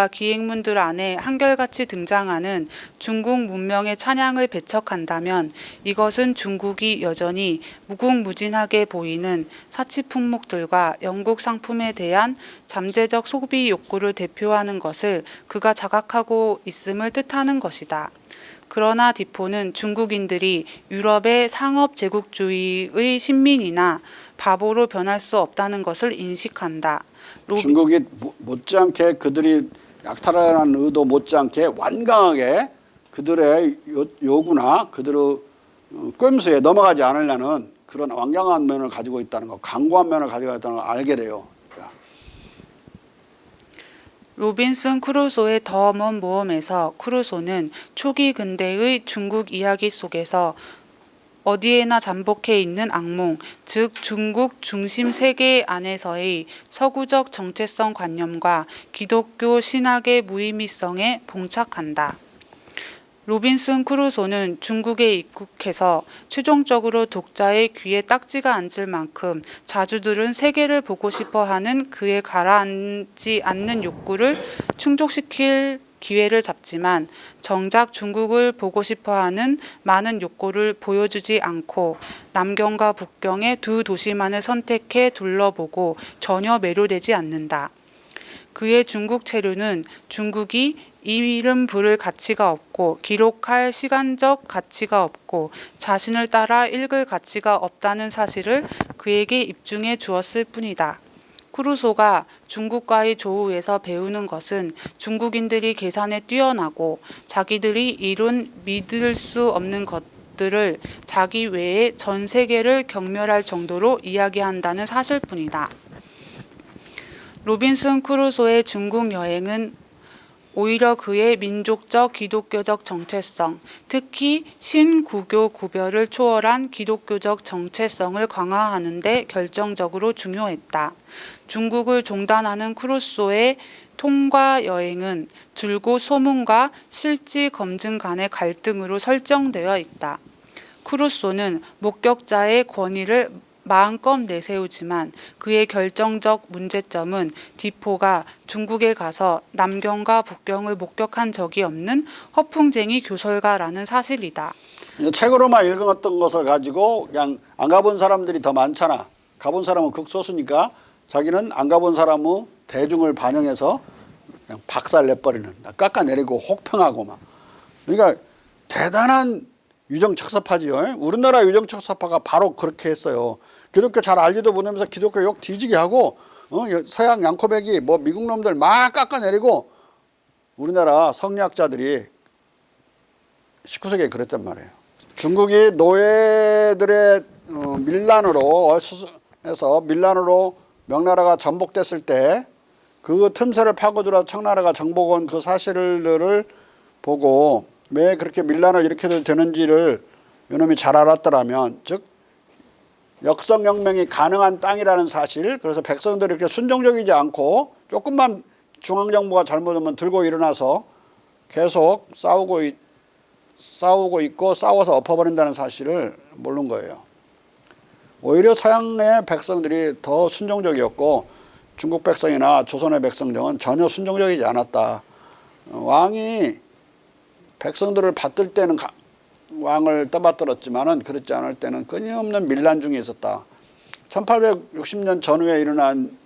Speaker 3: 기획문들 안에 한결같이 등장하는 중국 문명의 찬양을 배척한다면 이것은 중국이 여전히 무궁무진하게 보이는 사치 품목들과 영국 상품에 대한 잠재적 소비 욕구를 대표하는 것을 그가 자각하고 있음을 뜻하는 것이다. 그러나 디포는 중국인들이 유럽의 상업 제국주의의 식민이나 바보로 변할 수 없다는 것을 인식한다.
Speaker 1: 중국이 못지않게 그들이 약탈하라는 의도 못지않게 완강하게 그들의 요구나 그들의 꼼수에 넘어가지 않으려는 그런 완강한 면을 가지고 있다는 것, 강고한 면을 가지고 있다는 걸 알게 돼요.
Speaker 3: 로빈슨 크루소의 더 먼 모험에서 크루소는 초기 근대의 중국 이야기 속에서 어디에나 잠복해 있는 악몽, 즉 중국 중심 세계 안에서의 서구적 정체성 관념과 기독교 신학의 무의미성에 봉착한다. 로빈슨 크루소는 중국에 입국해서 최종적으로 독자의 귀에 딱지가 앉을 만큼 자주들은 세계를 보고 싶어하는 그의 가라앉지 않는 욕구를 충족시킬 기회를 잡지만 정작 중국을 보고 싶어하는 많은 욕구를 보여주지 않고 남경과 북경의 두 도시만을 선택해 둘러보고 전혀 매료되지 않는다. 그의 중국 체류는 중국이 이름 부를 가치가 없고 기록할 시간적 가치가 없고 자신을 따라 읽을 가치가 없다는 사실을 그에게 입증해 주었을 뿐이다. 크루소가 중국과의 조우에서 배우는 것은 중국인들이 계산에 뛰어나고 자기들이 이룬 믿을 수 없는 것들을 자기 외에 전 세계를 경멸할 정도로 이야기한다는 사실뿐이다. 로빈슨 크루소의 중국 여행은 오히려 그의 민족적 기독교적 정체성, 특히 신구교 구별을 초월한 기독교적 정체성을 강화하는 데 결정적으로 중요했다. 중국을 종단하는 크루소의 통과 여행은 줄곧 소문과 실지 검증 간의 갈등으로 설정되어 있다. 크루소는 목격자의 권위를 마음껏 내세우지만 그의 결정적 문제점은 디포가 중국에 가서 남경과 북경을 목격한 적이 없는 허풍쟁이 교설가라는 사실이다.
Speaker 1: 책으로만 읽었던 것을 가지고 그냥 안 가본 사람들이 더 많잖아. 가본 사람은 극소수니까 자기는 안 가본 사람의 대중을 반영해서 그냥 박살 내버리는, 깎아내리고 혹평하고 막. 그러니까 대단한 유정척사파지요. 우리나라 유정척사파가 바로 그렇게 했어요. 기독교 잘 알지도 못하면서 기독교 욕 뒤지게 하고 서양 양코백이 뭐 미국 놈들 막 깎아내리고 우리나라 성리학자들이 19세기에 그랬단 말이에요. 중국이 노예들의 밀란으로 해서 밀란으로 명나라가 전복됐을 때 그 틈새를 파고들어 청나라가 정복한 그 사실들을 보고 왜 그렇게 밀란을 일으켜도 되는지를 요놈이 잘 알았더라면, 즉 역성혁명이 가능한 땅이라는 사실, 그래서 백성들이 이렇게 순종적이지 않고 조금만 중앙정부가 잘못하면 들고 일어나서 계속 싸우고 있고 싸워서 엎어버린다는 사실을 모르는 거예요. 오히려 서양의 백성들이 더 순종적이었고 중국 백성이나 조선의 백성들은 전혀 순종적이지 않았다. 왕이 백성들을 받들 때는 왕을 떠받들었지만은 그렇지 않을 때는 끊임없는 밀란 중에 있었다. 1860년 전후에 일어난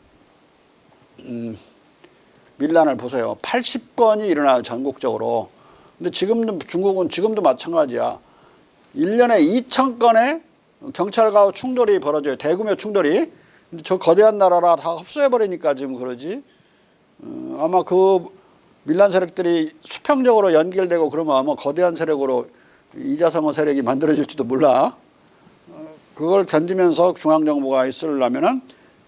Speaker 1: 밀란을 보세요. 80건이 일어나요, 전국적으로. 근데 지금도 중국은 지금도 마찬가지야. 1년에 2,000건의 경찰과 충돌이 벌어져요. 대규모 충돌이. 근데 저 거대한 나라라 다 흡수해버리니까 지금 그러지. 아마 그 밀란 세력들이 수평적으로 연결되고 그러면 아마 거대한 세력으로 이자성어 세력이 만들어질지도 몰라. 그걸 견디면서 중앙정부가 있으려면은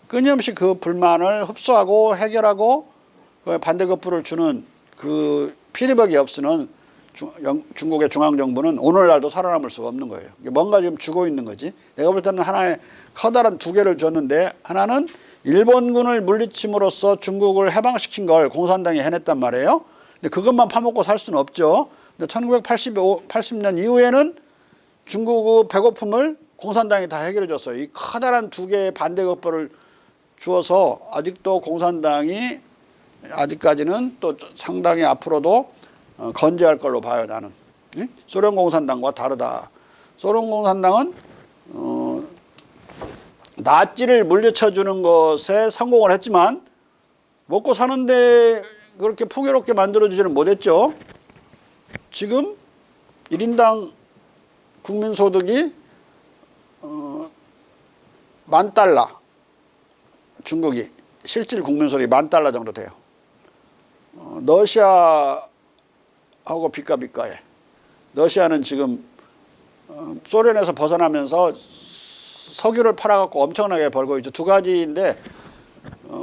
Speaker 1: 끊임없이 그 불만을 흡수하고 해결하고 반대급부를 주는 그 피리벅이 없으면 중국의 중앙정부는 오늘날도 살아남을 수가 없는 거예요. 뭔가 지금 주고 있는 거지. 내가 볼 때는 하나의 커다란 두 개를 줬는데, 하나는 일본군을 물리침으로써 중국을 해방시킨 걸 공산당이 해냈단 말이에요. 근데 그것만 파먹고 살 수는 없죠. 근데 1980년 이후에는 중국의 배고픔을 공산당이 다 해결해 줬어요. 이 커다란 두 개의 반대급부를 주어서 아직도 공산당이 아직까지는 또 상당히 앞으로도 건재할 걸로 봐요, 나는. 소련 공산당과 다르다. 소련 공산당은 나치를 물리쳐주는 것에 성공을 했지만 먹고 사는데 그렇게 풍요롭게 만들어주지는 못했죠. 지금 1인당 국민소득이 $10,000, 중국이 실질 국민소득이 $10,000 정도 돼요. 러시아하고 비까비까해. 러시아는 지금 소련에서 벗어나면서 석유를 팔아갖고 엄청나게 벌고 있죠. 두 가지인데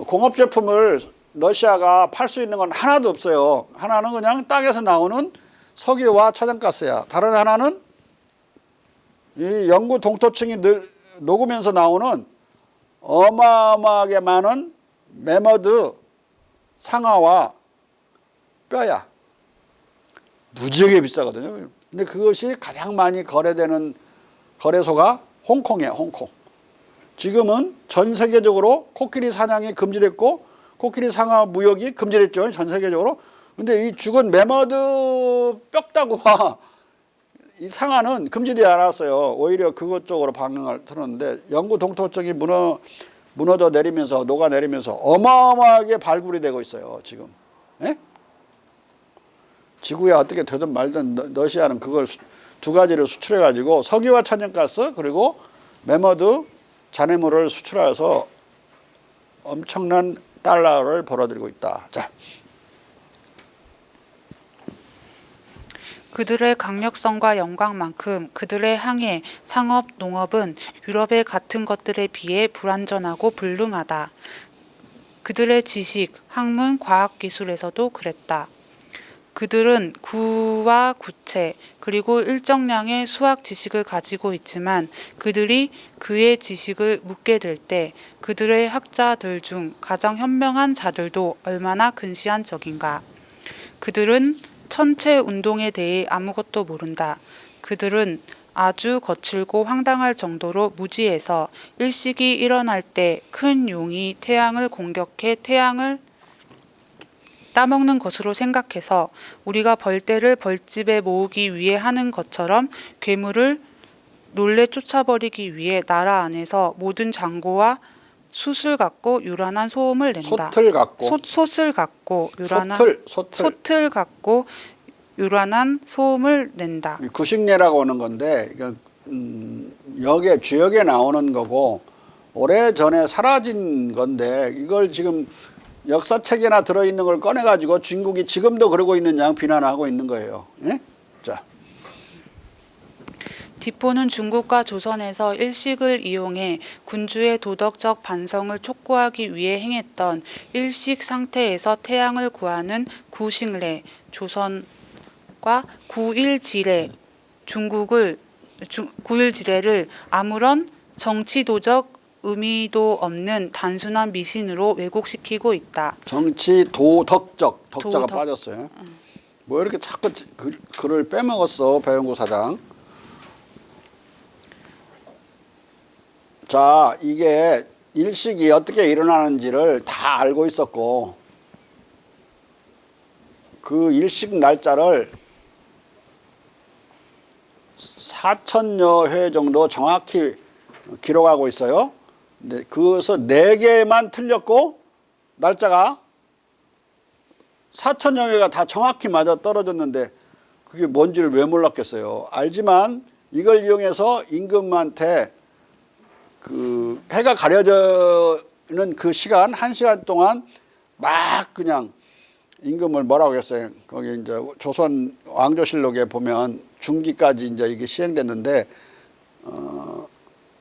Speaker 1: 공업 제품을 러시아가 팔 수 있는 건 하나도 없어요. 하나는 그냥 땅에서 나오는 석유와 천연가스야. 다른 하나는 이 영구 동토층이 녹으면서 나오는 어마어마하게 많은 매머드 상아와 뼈야. 무지하게 비싸거든요. 근데 그것이 가장 많이 거래되는 거래소가 홍콩이에요. 홍콩. 지금은 전 세계적으로 코끼리 사냥이 금지됐고 코끼리 상하 무역이 금지됐죠. 전 세계적으로. 근데 이 죽은 매머드 뼈다구와 이 상하는 금지되지 않았어요. 오히려 그것 쪽으로 방향을 틀었는데 영구 동토층이 무너져 내리면서 녹아내리면서 어마어마하게 발굴이 되고 있어요. 지금. 예? 지구에 어떻게 되든 말든 러시아는 그걸 두 가지를 수출해 가지고 석유와 천연가스 그리고 매머드 잔해물을 수출해서 엄청난 달러를 벌어들이고 있다. 자.
Speaker 3: 그들의 강력성과 영광만큼 그들의 항해, 상업, 농업은 유럽의 같은 것들에 비해 불완전하고 불능하다. 그들의 지식, 학문, 과학기술에서도 그랬다. 그들은 구와 구체 그리고 일정량의 수학 지식을 가지고 있지만 그들이 그의 지식을 묻게 될 때 그들의 학자들 중 가장 현명한 자들도 얼마나 근시한 적인가. 그들은 천체 운동에 대해 아무것도 모른다. 그들은 아주 거칠고 황당할 정도로 무지해서 일식이 일어날 때 큰 용이 태양을 공격해 태양을 따먹는 것으로 생각해서 우리가 벌떼를 벌집에 모으기 위해 하는 것처럼 괴물을 놀래 쫓아버리기 위해 나라 안에서 모든 장고와 숯을 갖고 요란한 소음을 낸다.
Speaker 1: 솥을 갖고
Speaker 3: 솥을 갖고 요란한
Speaker 1: 솥을
Speaker 3: 갖고 요란한 소음을 낸다.
Speaker 1: 구식내라고 하는 건데 이건 역에 주역에 나오는 거고 오래전에 사라진 건데 이걸 지금 역사책에나 들어있는 걸 꺼내가지고 중국이 지금도 그러고 있는 양 비난하고 있는 거예요. 예? 자.
Speaker 3: 디포는 중국과 조선에서 일식을 이용해 군주의 도덕적 반성을 촉구하기 위해 행했던 일식 상태에서 태양을 구하는 구식례, 조선과 구일지례, 구일지례를 아무런 정치도적 의미도 없는 단순한 미신으로 왜곡시키고 있다.
Speaker 1: 정치 도덕적 덕자가
Speaker 3: 도덕.
Speaker 1: 빠졌어요. 뭐 이렇게 자꾸 글을 빼먹었어 배영구 사장. 자, 이게 일식이 어떻게 일어나는지를 다 알고 있었고 그 일식 날짜를 4천여 회 정도 정확히 기록하고 있어요. 근데 그것서 4개만 틀렸고 날짜가 4천여 회가 다 정확히 맞아 떨어졌는데 그게 뭔지를 왜 몰랐겠어요. 알지만 이걸 이용해서 임금한테 그 해가 가려지는 그 시간 1시간 동안 막 그냥 임금을 뭐라고 했어요. 거기 이제 조선 왕조실록에 보면 중기까지 이제 이게 시행됐는데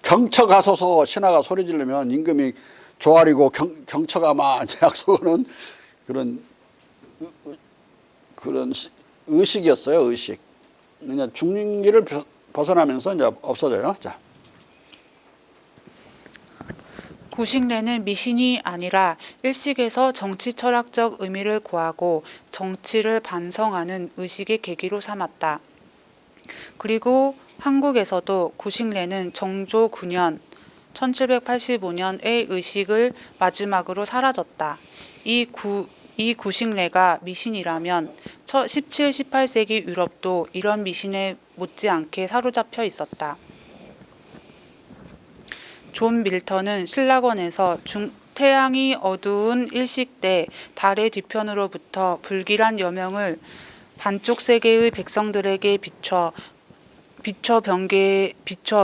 Speaker 1: 경처가소서 신하가 소리 지르면 임금이 조아리고 경처가 막 약속하는 그런 의식이었어요. 의식. 그냥 중기를 벗어나면서 이제 없어져요. 자.
Speaker 3: 구식례는 미신이 아니라 일식에서 정치 철학적 의미를 구하고 정치를 반성하는 의식의 계기로 삼았다. 그리고 한국에서도 구식례는 정조 9년 1785년의 의식을 마지막으로 사라졌다. 이 구식례가 미신이라면 17, 18세기 유럽도 이런 미신에 못지않게 사로잡혀 있었다. 존 밀턴은 신라권에서 태양이 어두운 일식 때 달의 뒤편으로부터 불길한 여명을 반쪽 세계의 백성들에게 비춰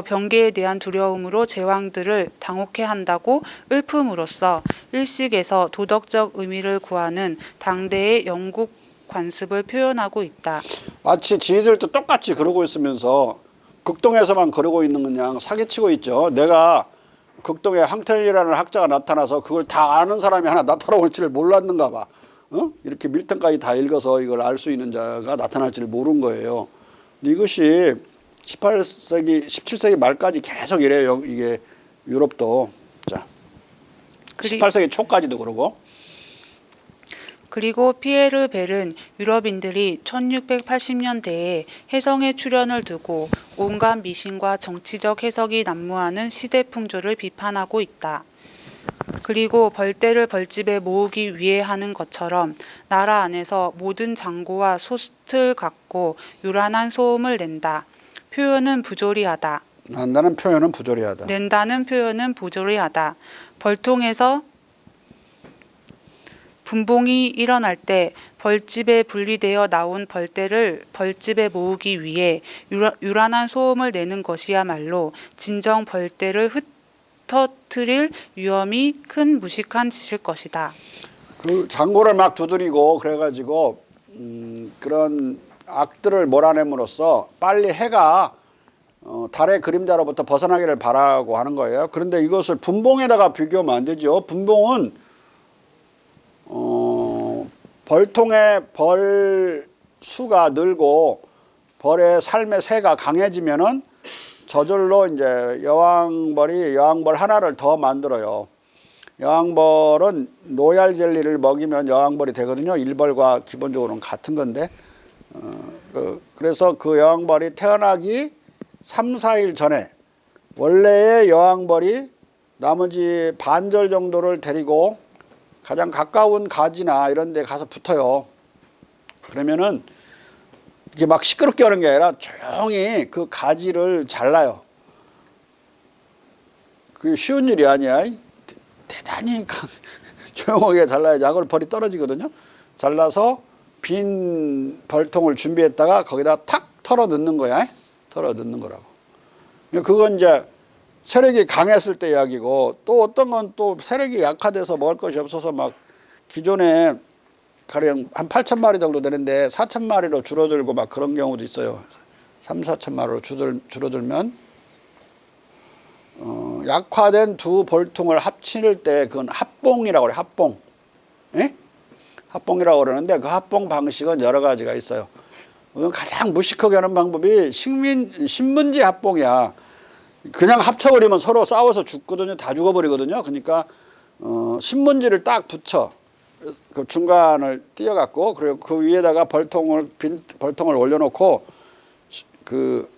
Speaker 3: 병계에 대한 두려움으로 제왕들을 당혹해 한다고 읊음으로써 일식에서 도덕적 의미를 구하는 당대의 영국 관습을 표현하고 있다.
Speaker 1: 마치 지들도 똑같이 그러고 있으면서 극동에서만 그러고 있는 그냥 사기치고 있죠. 내가 극동에 항텔이라는 학자가 나타나서 그걸 다 아는 사람이 하나 나타나올지를 몰랐는가 봐. 이렇게 밀턴까지 다 읽어서 이걸 알 수 있는 자가 나타날지를 모른 거예요. 이것이 18세기, 17세기 말까지 계속 이래요. 이게 유럽도. 자, 18세기 초까지도 그러고.
Speaker 3: 그리고 피에르 벨은 유럽인들이 1680년대에 혜성의 출현을 두고 온갖 미신과 정치적 해석이 난무하는 시대 풍조를 비판하고 있다. 그리고 벌떼를 벌집에 모으기 위해 하는 것처럼 나라 안에서 모든 장고와 솥을 갖고 요란한 소음을 낸다. 표현은 부조리하다.
Speaker 1: 난다는 표현은 부조리하다.
Speaker 3: 낸다는 표현은 부조리하다. 벌통에서 분봉이 일어날 때 벌집에 분리되어 나온 벌떼를 벌집에 모으기 위해 요란한 소음을 내는 것이야말로 진정 벌떼를 흩어뜨릴 위험이 큰 무식한 짓일 것이다.
Speaker 1: 그 장고를 막 두드리고 그래가지고 그런 악들을 몰아냄으로써 빨리 해가 달의 그림자로부터 벗어나기를 바라고 하는 거예요. 그런데 이것을 분봉에다가 비교하면 안 되죠. 분봉은 벌통의 벌 수가 늘고 벌의 삶의 새가 강해지면은 저절로 이제 여왕벌 하나를 더 만들어요. 여왕벌은 노얄 젤리를 먹이면 여왕벌이 되거든요. 일벌과 기본적으로는 같은 건데 그래서 그 여왕벌이 태어나기 3, 4일 전에 원래의 여왕벌이 나머지 반절 정도를 데리고 가장 가까운 가지나 이런 데 가서 붙어요. 그러면은 이게 막 시끄럽게 하는 게 아니라 조용히 그 가지를 잘라요. 그게 쉬운 일이 아니야. 대단히 조용하게 잘라야지. 안 그러면 벌이 떨어지거든요. 잘라서 빈 벌통을 준비했다가 거기다 탁 털어 넣는 거야. 털어 넣는 거라고. 그건 이제 세력이 강했을 때 이야기고, 또 어떤 건 또 세력이 약화돼서 먹을 것이 없어서 막 기존에 가령 한 8천 마리 정도 되는데 4천 마리로 줄어들고 막 그런 경우도 있어요. 3, 4천 마리로 줄어들면 약화된 두 벌통을 합칠 때 그건 합봉이라고 그래요. 합봉. 예? 합봉이라고 그러는데 그 합봉 방식은 여러 가지가 있어요. 가장 무식하게 하는 방법이 신문지 합봉이야. 그냥 합쳐버리면 서로 싸워서 죽거든요. 다 죽어버리거든요. 그러니까 신문지를 딱 붙여. 그 중간을 띄어갖고 그리고 그 위에다가 빈 벌통을 올려놓고 그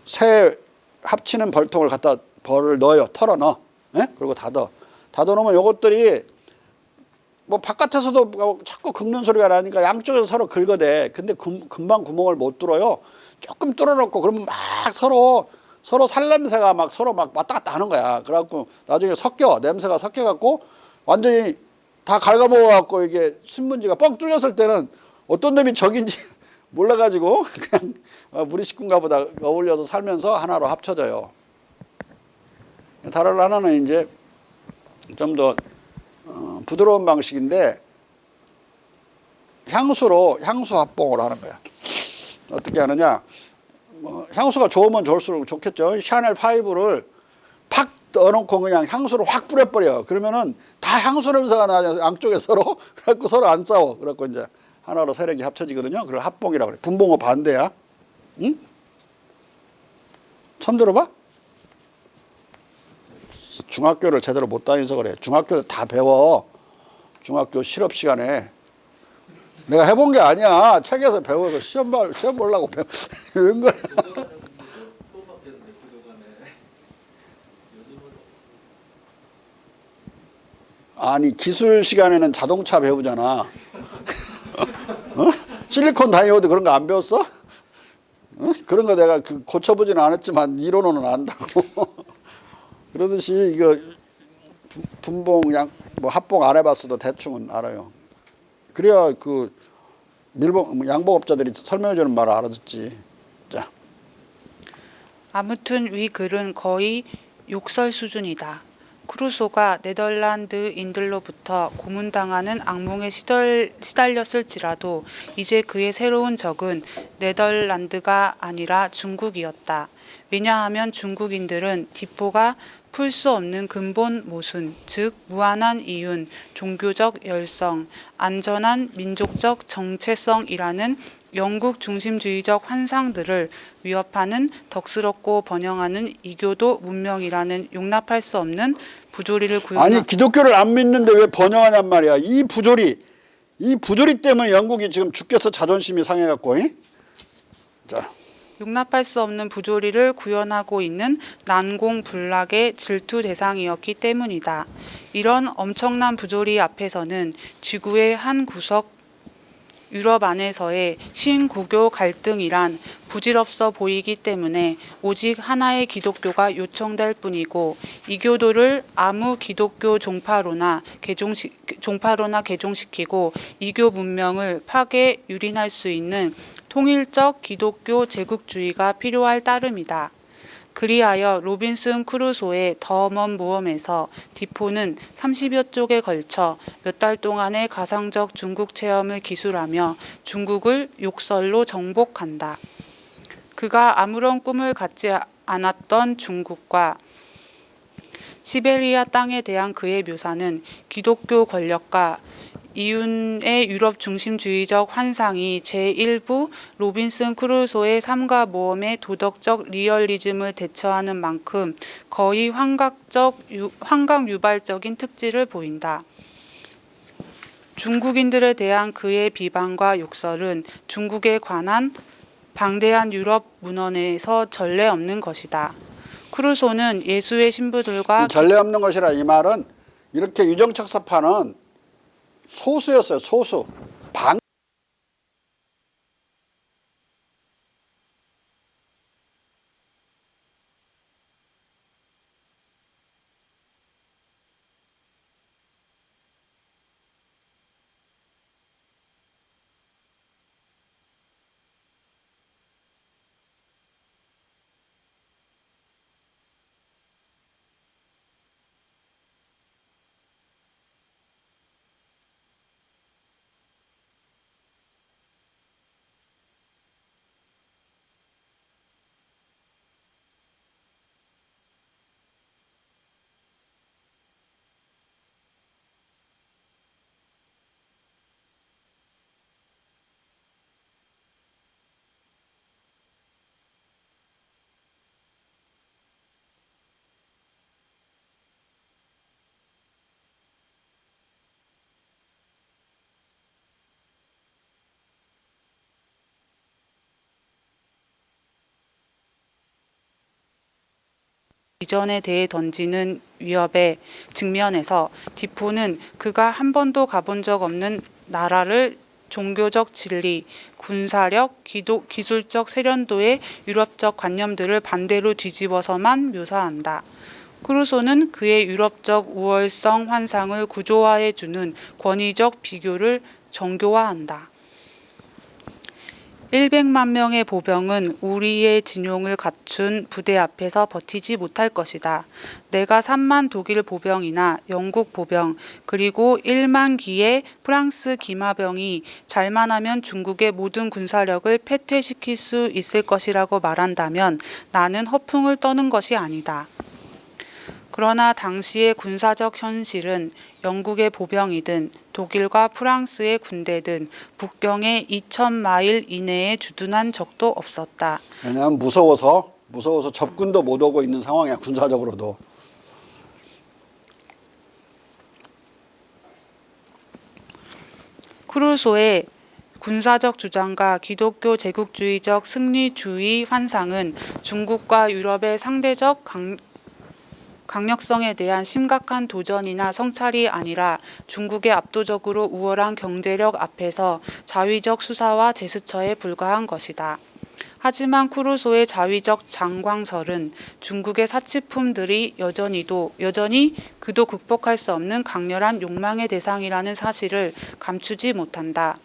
Speaker 1: 새 합치는 벌통을 갖다 벌을 넣어요. 털어 넣어. 예? 그리고 닫아놓으면 요것들이 뭐 바깥에서도 자꾸 긁는 소리가 나니까 양쪽에서 서로 긁어대. 근데 금방 구멍을 못 뚫어요. 조금 뚫어놓고 그러면 막 서로 살냄새가 막 서로 막 왔다 갔다 하는 거야. 그래갖고 나중에 냄새가 섞여갖고 완전히 다 갉아먹어갖고 이게 신문지가 뻥 뚫렸을 때는 어떤 놈이 적인지 몰라가지고 그냥 우리 식구인가 보다 어울려서 살면서 하나로 합쳐져요. 다른 하나는 이제 좀 더 부드러운 방식인데 향수 합봉을 하는 거야. 어떻게 하느냐? 향수가 좋으면 좋을수록 좋겠죠. 샤넬 5를 팍 넣어놓고 그냥 향수를 확 뿌려버려. 그러면은 다 향수 냄새가 나요. 양쪽에 서로. 그래갖고 서로 안 싸워. 그래갖고 이제 하나로 세력이 합쳐지거든요. 그걸 합봉이라고 그래. 분봉어 반대야. 응? 처음 들어봐? 중학교를 제대로 못 다녀서 그래. 중학교 다 배워. 중학교 실업 시간에. 내가 해본 게 아니야. 책에서 배워서 시험 보려고 배운 거야. 아니 기술 시간에는 자동차 배우잖아. 실리콘 다이오드 그런 거 안 배웠어? 그런 거 내가 고쳐보지는 않았지만 이론은 안다고. 그러듯이 이거 분봉 합봉 안 해봤어도 대충은 알아요. 그래야 그 양봉업자들이 설명해주는 말을 알아듣지. 자.
Speaker 3: 아무튼 위 글은 거의 욕설 수준이다. 크루소가 네덜란드인들로부터 고문당하는 악몽에 시달렸을지라도 이제 그의 새로운 적은 네덜란드가 아니라 중국이었다. 왜냐하면 중국인들은 디포가 풀 수 없는 근본 모순, 즉 무한한 이윤, 종교적 열성, 안전한 민족적 정체성이라는 영국 중심주의적 환상들을 위협하는 덕스럽고 번영하는 이교도 문명이라는 용납할 수 없는 부조리를
Speaker 1: 아니 기독교를 안 믿는데 왜 번영하냔 말이야. 이 부조리 이 부조리 때문에 영국이 지금 죽겠어 자존심이 상해갖고. 자,
Speaker 3: 용납할 수 없는 부조리를 구현하고 있는 난공불락의 질투 대상이었기 때문이다. 이런 엄청난 부조리 앞에서는 지구의 한 구석 유럽 안에서의 신구교 갈등이란 부질없어 보이기 때문에 오직 하나의 기독교가 요청될 뿐이고 이 교도를 아무 기독교 종파로나 개종시키고 이교 문명을 파괴 유린할 수 있는 통일적 기독교 제국주의가 필요할 따름이다. 그리하여 로빈슨 크루소의 더 먼 모험에서 디포는 30여 쪽에 걸쳐 몇 달 동안의 가상적 중국 체험을 기술하며 중국을 욕설로 정복한다. 그가 아무런 꿈을 갖지 않았던 중국과 시베리아 땅에 대한 그의 묘사는 기독교 권력과 이윤의 유럽 중심주의적 환상이 제1부 로빈슨 크루소의 삶과 모험의 도덕적 리얼리즘을 대처하는 만큼 거의 환각 유발적인 특질을 보인다. 중국인들에 대한 그의 비방과 욕설은 중국에 관한 방대한 유럽 문헌에서 전례 없는 것이다. 크루소는 예수의 신부들과
Speaker 1: 전례 없는 것이라 이 말은 이렇게 유정척사파는 소수였어요. 소수.
Speaker 3: 비전에 대해 던지는 위협에 직면해서 디포는 그가 한 번도 가본 적 없는 나라를 종교적 진리, 군사력, 기술적 세련도의 유럽적 관념들을 반대로 뒤집어서만 묘사한다. 크루소는 그의 유럽적 우월성 환상을 구조화해주는 권위적 비교를 정교화한다. 100만 명의 보병은 우리의 진용을 갖춘 부대 앞에서 버티지 못할 것이다. 내가 3만 독일 보병이나 영국 보병 그리고 1만 기의 프랑스 기마병이 잘만 하면 중국의 모든 군사력을 패퇴시킬 수 있을 것이라고 말한다면 나는 허풍을 떠는 것이 아니다. 그러나 당시의 군사적 현실은 영국의 보병이든 독일과 프랑스의 군대든 북경의 2,000마일 이내에 주둔한 적도 없었다.
Speaker 1: 왜냐하면 무서워서 접근도 못 오고 있는 상황이야. 군사적으로도.
Speaker 3: 크루소의 군사적 주장과 기독교 제국주의적 승리주의 환상은 중국과 유럽의 상대적 강력성에 대한 심각한 도전이나 성찰이 아니라 중국의 압도적으로 우월한 경제력 앞에서 자위적 수사와 제스처에 불과한 것이다. 하지만 크루소의 자위적 장광설은 중국의 사치품들이 여전히 그도 극복할 수 없는 강렬한 욕망의 대상이라는 사실을 감추지 못한다.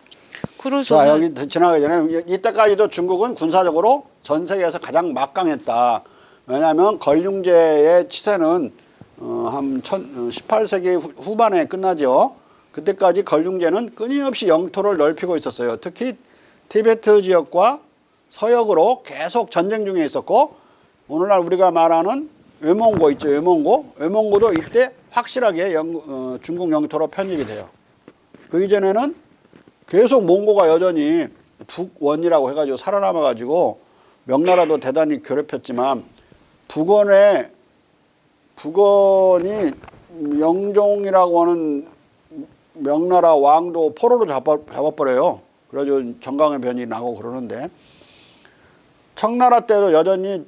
Speaker 3: 크루소는
Speaker 1: 자, 여기 지나가기 전에 이때까지도 중국은 군사적으로 전 세계에서 가장 막강했다. 왜냐하면 걸륭제의 치세는 한 18세기 후반에 끝나죠. 그때까지 걸륭제는 끊임없이 영토를 넓히고 있었어요. 특히 티베트 지역과 서역으로 계속 전쟁 중에 있었고, 오늘날 우리가 말하는 외몽고 있죠. 외몽고도 이때 확실하게 중국 영토로 편입이 돼요. 그 이전에는 계속 몽고가 여전히 북원이라고 해가지고 살아남아가지고 명나라도 대단히 괴롭혔지만, 북원이 영종이라고 하는 명나라 왕도 포로로 잡아버려요. 그래가지고 정강의 변이 나고 그러는데 청나라 때도 여전히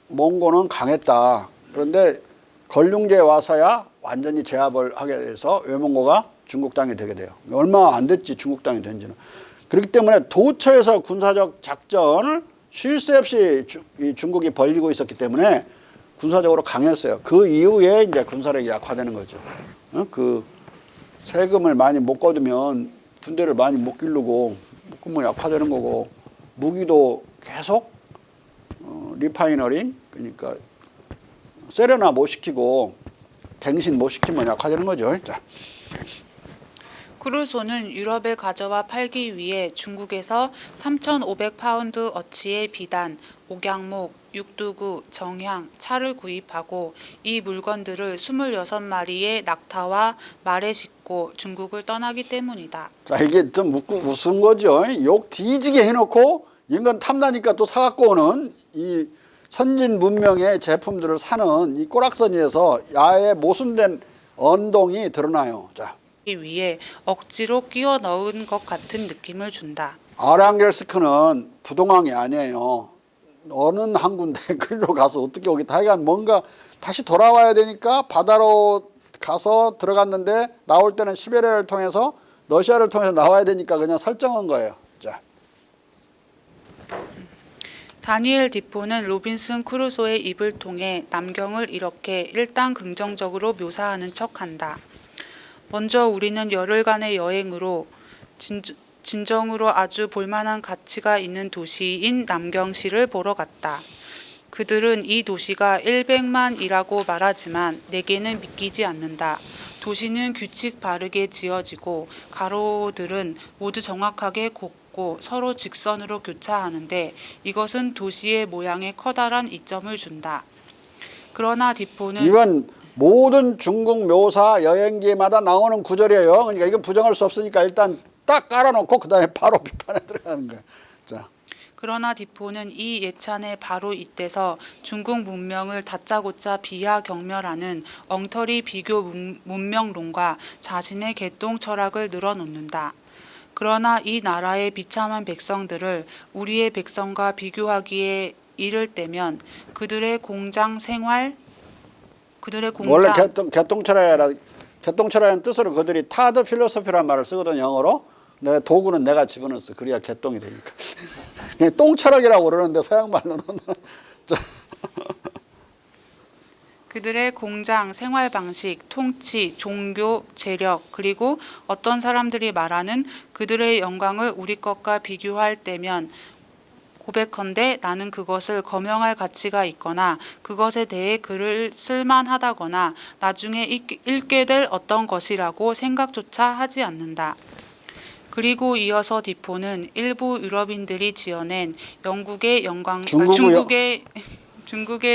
Speaker 1: 몽고는 강했다. 그런데 걸륭제에 와서야 완전히 제압을 하게 돼서 외몽고가 중국 땅이 되게 돼요. 얼마 안 됐지 중국 땅이 된지는. 그렇기 때문에 도처에서 군사적 작전을 쉴 새 없이 중국이 벌이고 있었기 때문에 군사적으로 강했어요. 그 이후에 이제 군사력이 약화되는 거죠. 그 세금을 많이 못 거두면 군대를 많이 못 기르고 그러면 약화되는 거고 무기도 계속 리파이너링 그러니까 세련화 못 시키고 갱신 못 시키면 약화되는 거죠. 자.
Speaker 3: 크루소는 유럽에 가져와 팔기 위해 중국에서 3,500파운드 어치의 비단, 옥양목, 육두구, 정향, 차를 구입하고 이 물건들을 26마리의 낙타와 말에 싣고 중국을 떠나기 때문이다.
Speaker 1: 자, 이게 좀 무슨 거죠? 욕 뒤지게 해놓고 인간 탐나니까 또 사갖고 오는 이 선진 문명의 제품들을 사는 이 꼬락서니에서 야의 모순된 언동이 드러나요. 자.
Speaker 3: 이 위에 억지로 끼워 넣은 것 같은 느낌을 준다.
Speaker 1: 아랑겔스크는 부동항이 아니에요. 어느 항구인데 그리로 가서 어떻게 오겠다. 하여간 뭔가 다시 돌아와야 되니까 바다로 가서 들어갔는데 나올 때는 시베리아를 통해서 러시아를 통해서 나와야 되니까 그냥 설정한 거예요. 자.
Speaker 3: 다니엘 디포는 로빈슨 크루소의 입을 통해 남경을 이렇게 일단 긍정적으로 묘사하는 척한다. 먼저 우리는 열흘간의 여행으로 진정으로 아주 볼만한 가치가 있는 도시인 남경시를 보러 갔다. 그들은 이 도시가 100만이라고 말하지만 내게는 믿기지 않는다. 도시는 규칙 바르게 지어지고 가로들은 모두 정확하게 곱고 서로 직선으로 교차하는데 이것은 도시의 모양에 커다란 이점을 준다. 그러나 디포는
Speaker 1: 이건 모든 중국 묘사 여행기마다 나오는 구절이에요. 그러니까 이건 부정할 수 없으니까 일단 딱 깔아놓고 그 다음에 바로 비판에 들어가는 거예요. 자.
Speaker 3: 그러나 디포는 이 예찬에 바로 이때서 중국 문명을 다짜고짜 비하경멸하는 엉터리 비교 문명론과 자신의 개똥 철학을 늘어놓는다. 그러나 이 나라의 비참한 백성들을 우리의 백성과 비교하기에 이를 때면 그들의 공장 생활
Speaker 1: 원래 개똥철학이라는 뜻으로 그들이 타드 필로소피라는 말을 쓰거든 영어로. 내 도구는 내가 집어넣었어. 그래야 개똥이 되니까. 그냥 똥철학이라고 그러는데 서양 말로는.
Speaker 3: 그들의 공장, 생활 방식, 통치, 종교, 재력, 그리고 어떤 사람들이 말하는 그들의 영광을 우리 것과 비교할 때면 고백컨대 나는 그것을 거명할 가치가 있거나 그것에 대해 글을 쓸만하다거나 나중에 읽게 될 어떤 것이라고 생각조차 하지 않는다. 그리고 이어서 디포는 일부 유럽인들이 지어낸 중국의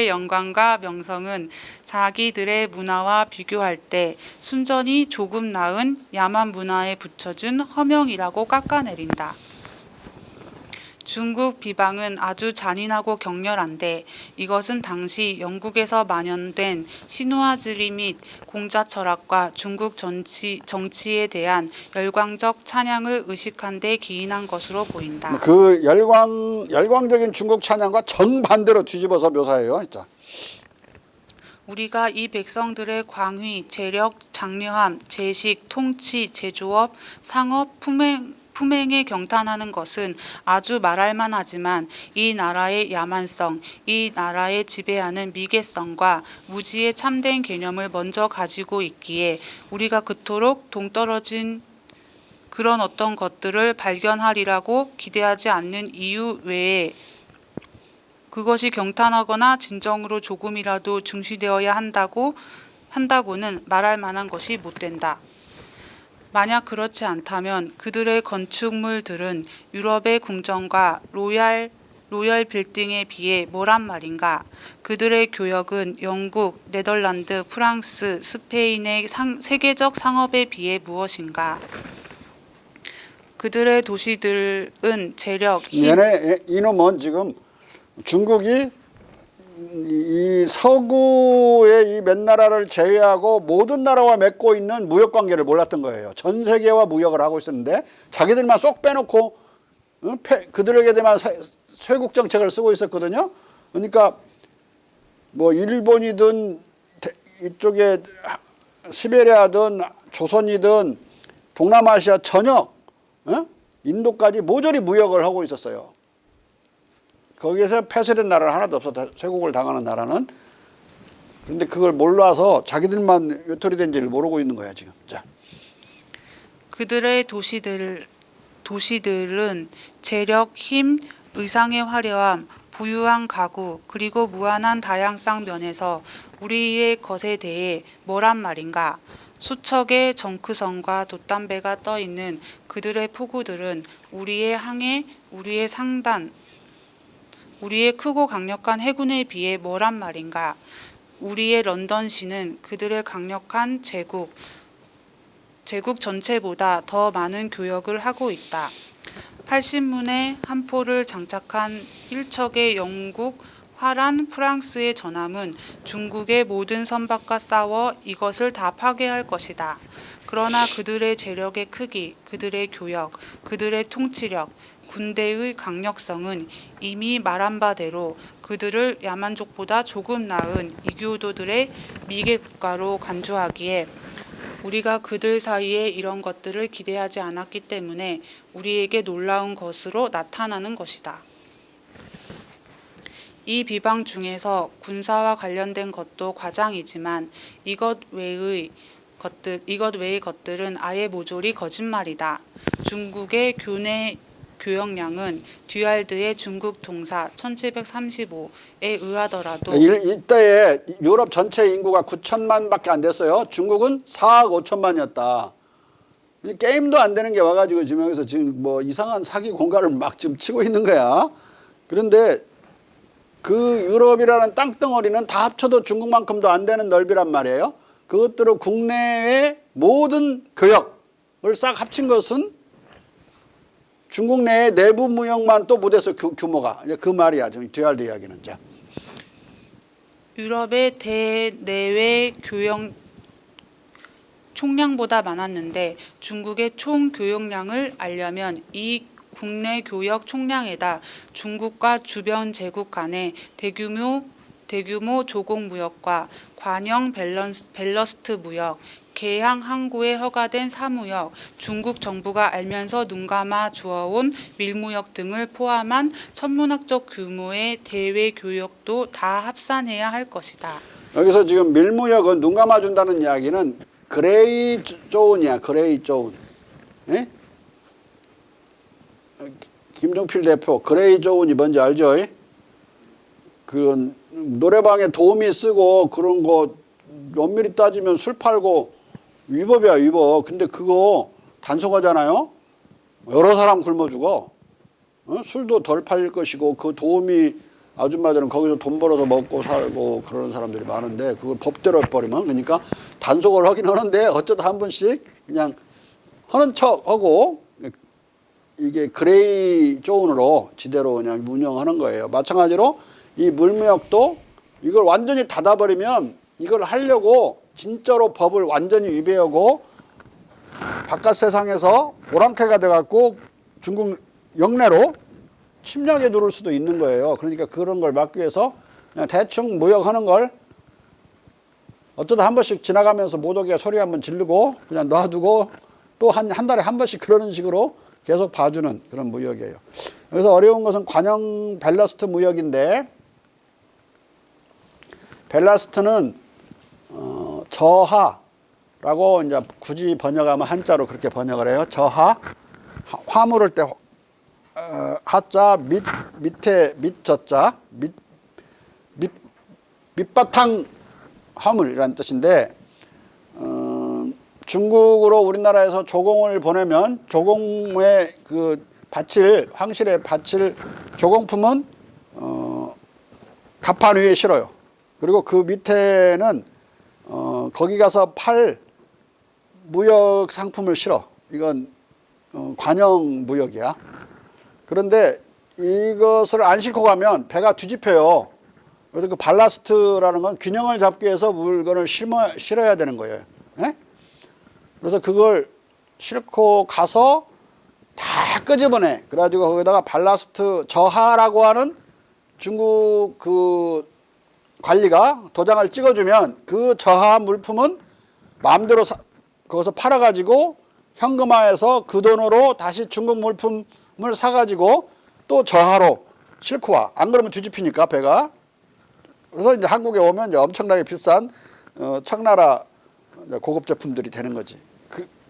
Speaker 3: 영광과 명성은 자기들의 문화와 비교할 때 순전히 조금 나은 야만 문화에 붙여준 허명이라고 깎아내린다. 중국 비방은 아주 잔인하고 격렬한데 이것은 당시 영국에서 만연된 신우아주의 및 공자 철학과 중국 정치에 대한 열광적 찬양을 의식한 데 기인한 것으로 보인다.
Speaker 1: 그 열광적인 중국 찬양과 정반대로 뒤집어서 묘사해요. 진짜.
Speaker 3: 우리가 이 백성들의 광휘, 재력, 장려함, 재식, 통치, 제조업, 상업, 품행에 경탄하는 것은 아주 말할 만하지만 이 나라의 야만성, 이 나라의 지배하는 미개성과 무지의 참된 개념을 먼저 가지고 있기에 우리가 그토록 동떨어진 그런 어떤 것들을 발견하리라고 기대하지 않는 이유 외에 그것이 경탄하거나 진정으로 조금이라도 중시되어야 한다고는 말할 만한 것이 못 된다. 만약 그렇지 않다면 그들의 건축물들은 유럽의 궁전과 로얄 빌딩에 비해 뭐란 말인가? 그들의 교역은 영국, 네덜란드, 프랑스, 스페인의 세계적 상업에 비해 무엇인가? 그들의 도시들은 재력,
Speaker 1: 이놈은 지금 중국이 이 서구의 이 몇 나라를 제외하고 모든 나라와 맺고 있는 무역 관계를 몰랐던 거예요. 전 세계와 무역을 하고 있었는데 자기들만 쏙 빼놓고 그들에게 대한 쇄국 정책을 쓰고 있었거든요. 그러니까 뭐 일본이든 이쪽에 시베리아든 조선이든 동남아시아 전역, 인도까지 모조리 무역을 하고 있었어요. 거기에서 폐쇄된 나라는 하나도 없어. 쇄국을 당하는 나라는. 그런데 그걸 몰라서 자기들만 외톨이 된지를 모르고 있는 거야 지금. 자,
Speaker 3: 그들의 도시들은 재력, 힘, 의상의 화려함, 부유한 가구, 그리고 무한한 다양성 면에서 우리의 것에 대해 뭐란 말인가? 수척의 정크성과 돛담배가 떠있는 그들의 포구들은 우리의 항해, 우리의 상단, 우리의 크고 강력한 해군에 비해 뭐란 말인가? 우리의 런던시는 그들의 강력한 제국 전체보다 더 많은 교역을 하고 있다. 80문의 한 포를 장착한 1척의 영국, 화란, 프랑스의 전함은 중국의 모든 선박과 싸워 이것을 다 파괴할 것이다. 그러나 그들의 재력의 크기, 그들의 교역, 그들의 통치력, 군대의 강력성은 이미 말한 바대로 그들을 야만족보다 조금 나은 이교도들의 미개 국가로 간주하기에 우리가 그들 사이에 이런 것들을 기대하지 않았기 때문에 우리에게 놀라운 것으로 나타나는 것이다. 이 비방 중에서 군사와 관련된 것도 과장이지만 이것 외의 것들은 아예 모조리 거짓말이다. 중국의 교내 교역량은 듀알드의 중국 동사 1735에 의하더라도
Speaker 1: 이때에 유럽 전체 인구가 9천만밖에 안 됐어요. 중국은 4억 5천만이었다. 게임도 안 되는 게 와가지고 지금 여기서 지금 뭐 이상한 사기 공갈을 막 지금 치고 있는 거야. 그런데 그 유럽이라는 땅덩어리는 다 합쳐도 중국만큼도 안 되는 넓이란 말이에요. 그것들을 국내의 모든 교역을 싹 합친 것은 중국 내의 내부 무역만 또 못해서 규모가 그 말이야. 지금 듀알드 이야기는. 자.
Speaker 3: 유럽의 대내외 교역 총량보다 많았는데 중국의 총 교역량을 알려면 이 국내 교역 총량에다 중국과 주변 제국 간의 대규모 조공 무역과 관영 밸러스트 무역, 개항 항구에 허가된 사무역, 중국 정부가 알면서 눈감아 주어온 밀무역 등을 포함한 천문학적 규모의 대외 교역도 다 합산해야 할 것이다.
Speaker 1: 여기서 지금 밀무역은 눈 감아준다는 이야기는 그레이 조은이야. 그레이 조은. 예? 김종필 대표 그레이 조은이 뭔지 알죠? 그 노래방에 도우미 쓰고 그런 거 엄밀히 따지면 술 팔고 위법이야, 위법. 근데 그거 단속하잖아요. 여러 사람 굶어 죽어. 술도 덜 팔릴 것이고 그 도우미 아줌마들은 거기서 돈 벌어서 먹고 살고 그러는 사람들이 많은데 그걸 법대로 해버리면 그러니까 단속을 하긴 하는데 어쩌다 한 번씩 그냥 하는 척하고 이게 그레이 존으로 지대로 그냥 운영하는 거예요. 마찬가지로 이 물무역도 이걸 완전히 닫아버리면 이걸 하려고 진짜로 법을 완전히 위배하고 바깥 세상에서 오랑캐가 돼갖고 중국 영내로 침략에 들어올 수도 있는 거예요. 그러니까 그런 걸 막기 위해서 그냥 대충 무역하는 걸 어쩌다 한 번씩 지나가면서 못 오게 소리 한번 지르고 그냥 놔두고 또 한 달에 한 번씩 그러는 식으로 계속 봐주는 그런 무역이에요. 그래서 어려운 것은 관영 밸러스트 무역인데 밸러스트는 저하라고 이제 굳이 번역하면 한자로 그렇게 번역을 해요. 저하 화물을 때 하자 밑에 밑저자 밑바탕 화물이라는 뜻인데 중국으로 우리나라에서 조공을 보내면 조공의 그 받칠 황실에 받칠 조공품은 갑판 위에 실어요. 그리고 그 밑에는 거기 가서 팔 무역 상품을 실어. 이건 관영 무역이야. 그런데 이것을 안 싣고 가면 배가 뒤집혀요. 그래서 그 발라스트라는 건 균형을 잡기 위해서 물건을 실어야 되는 거예요. 예? 그래서 그걸 싣고 가서 다 끄집어내. 그래가지고 거기다가 발라스트 저하라고 하는 중국 그 관리가 도장을 찍어주면 그 저하 물품은 마음대로 거기서 팔아가지고 현금화해서 그 돈으로 다시 중국 물품을 사가지고 또 저하로 싣고 와. 안 그러면 뒤집히니까 배가. 그래서 이제 한국에 오면 이제 엄청나게 비싼 청나라 고급 제품들이 되는 거지.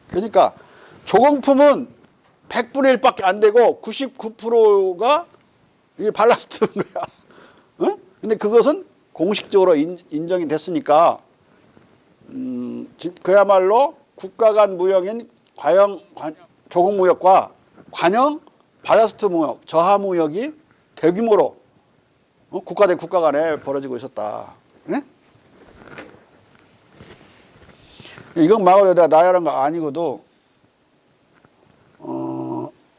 Speaker 1: 그러니까 조공품은 100분의 1밖에 안 되고 99%가 이게 발라스트인 거야. 어? 근데 그것은 공식적으로 인정이 됐으니까 그야말로 국가 간 무역인 조공무역과 관영 발라스트 무역, 저하 무역이 대규모로 국가 대 국가 간에 벌어지고 있었다. 네? 이건 막으려 내가 나열한 거 아니고도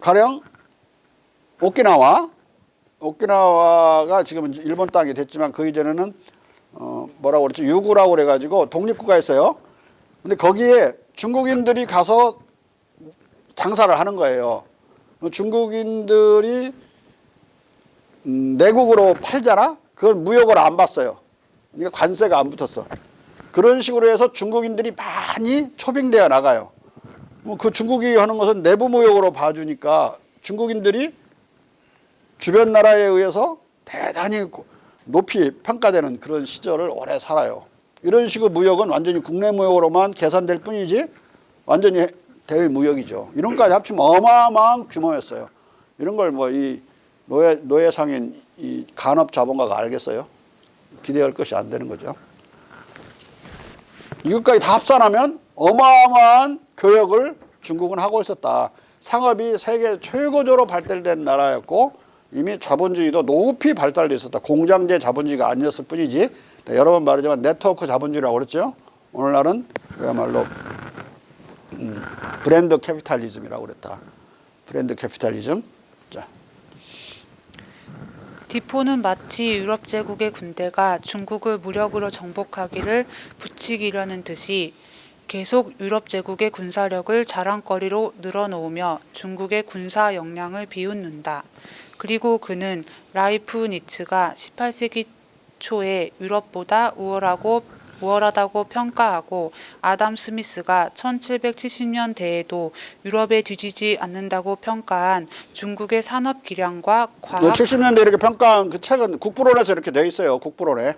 Speaker 1: 가령 오키나와가 지금은 일본 땅이 됐지만 그 이전에는 뭐라고 그랬죠? 유구라고 그래가지고 독립국가였어요. 근데 거기에 중국인들이 가서 장사를 하는 거예요. 중국인들이 내국으로 팔잖아? 그건 무역을 안 받어요. 그러니까 관세가 안 붙었어. 그런 식으로 해서 중국인들이 많이 초빙되어 나가요. 그 중국이 하는 것은 내부 무역으로 봐주니까 중국인들이 주변 나라에 의해서 대단히 높이 평가되는 그런 시절을 오래 살아요. 이런 식의 무역은 완전히 국내 무역으로만 계산될 뿐이지 완전히 대외 무역이죠. 이런 것까지 합치면 어마어마한 규모였어요. 이런 걸 뭐 이 노예상인 이 간업 자본가가 알겠어요? 기대할 것이 안 되는 거죠. 이것까지 다 합산하면 어마어마한 교역을 중국은 하고 있었다. 상업이 세계 최고조로 발달된 나라였고 이미 자본주의도 높이 발달되어 있었다. 공장제 자본주의가 아니었을 뿐이지. 여러 번 말하지만 네트워크 자본주의라고 그랬죠. 오늘날은 그야말로 브랜드 캐피탈리즘이라고 그랬다. 브랜드 캐피탈리즘. 자.
Speaker 3: 디포는 마치 유럽 제국의 군대가 중국을 무력으로 정복하기를 부추기려는 듯이 계속 유럽 제국의 군사력을 자랑거리로 늘어놓으며 중국의 군사 역량을 비웃는다. 그리고 그는 라이프니츠가 18세기 초에 유럽보다 우월하다고 평가하고 아담 스미스가 1770년대에도 유럽에 뒤지지 않는다고 평가한 중국의 산업 기량과 과학
Speaker 1: 70년대 이렇게 평가한 그 책은 국부론에서 이렇게 돼 있어요. 국부론에.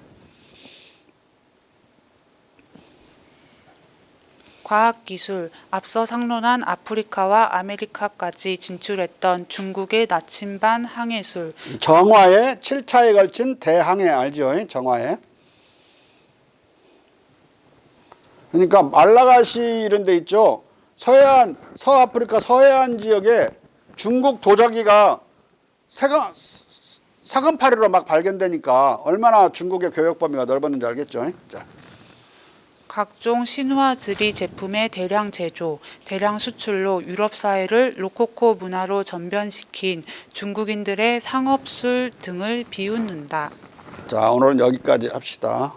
Speaker 3: 과학기술, 앞서 상론한 아프리카와 아메리카까지 진출했던 중국의 나침반 항해술.
Speaker 1: 정화의 7차에 걸친 대항해 알죠? 정화의. 그러니까 말라가시 이런 데 있죠. 서아프리카 서해안 지역에 중국 도자기가 사건파리로 막 발견되니까 얼마나 중국의 교역 범위가 넓었는지 알겠죠? 자.
Speaker 3: 각종 신화 드리 제품의 대량 제조, 대량 수출로 유럽 사회를 로코코 문화로 전변시킨 중국인들의 상업술 등을 비웃는다.
Speaker 1: 자, 오늘은 여기까지 합시다.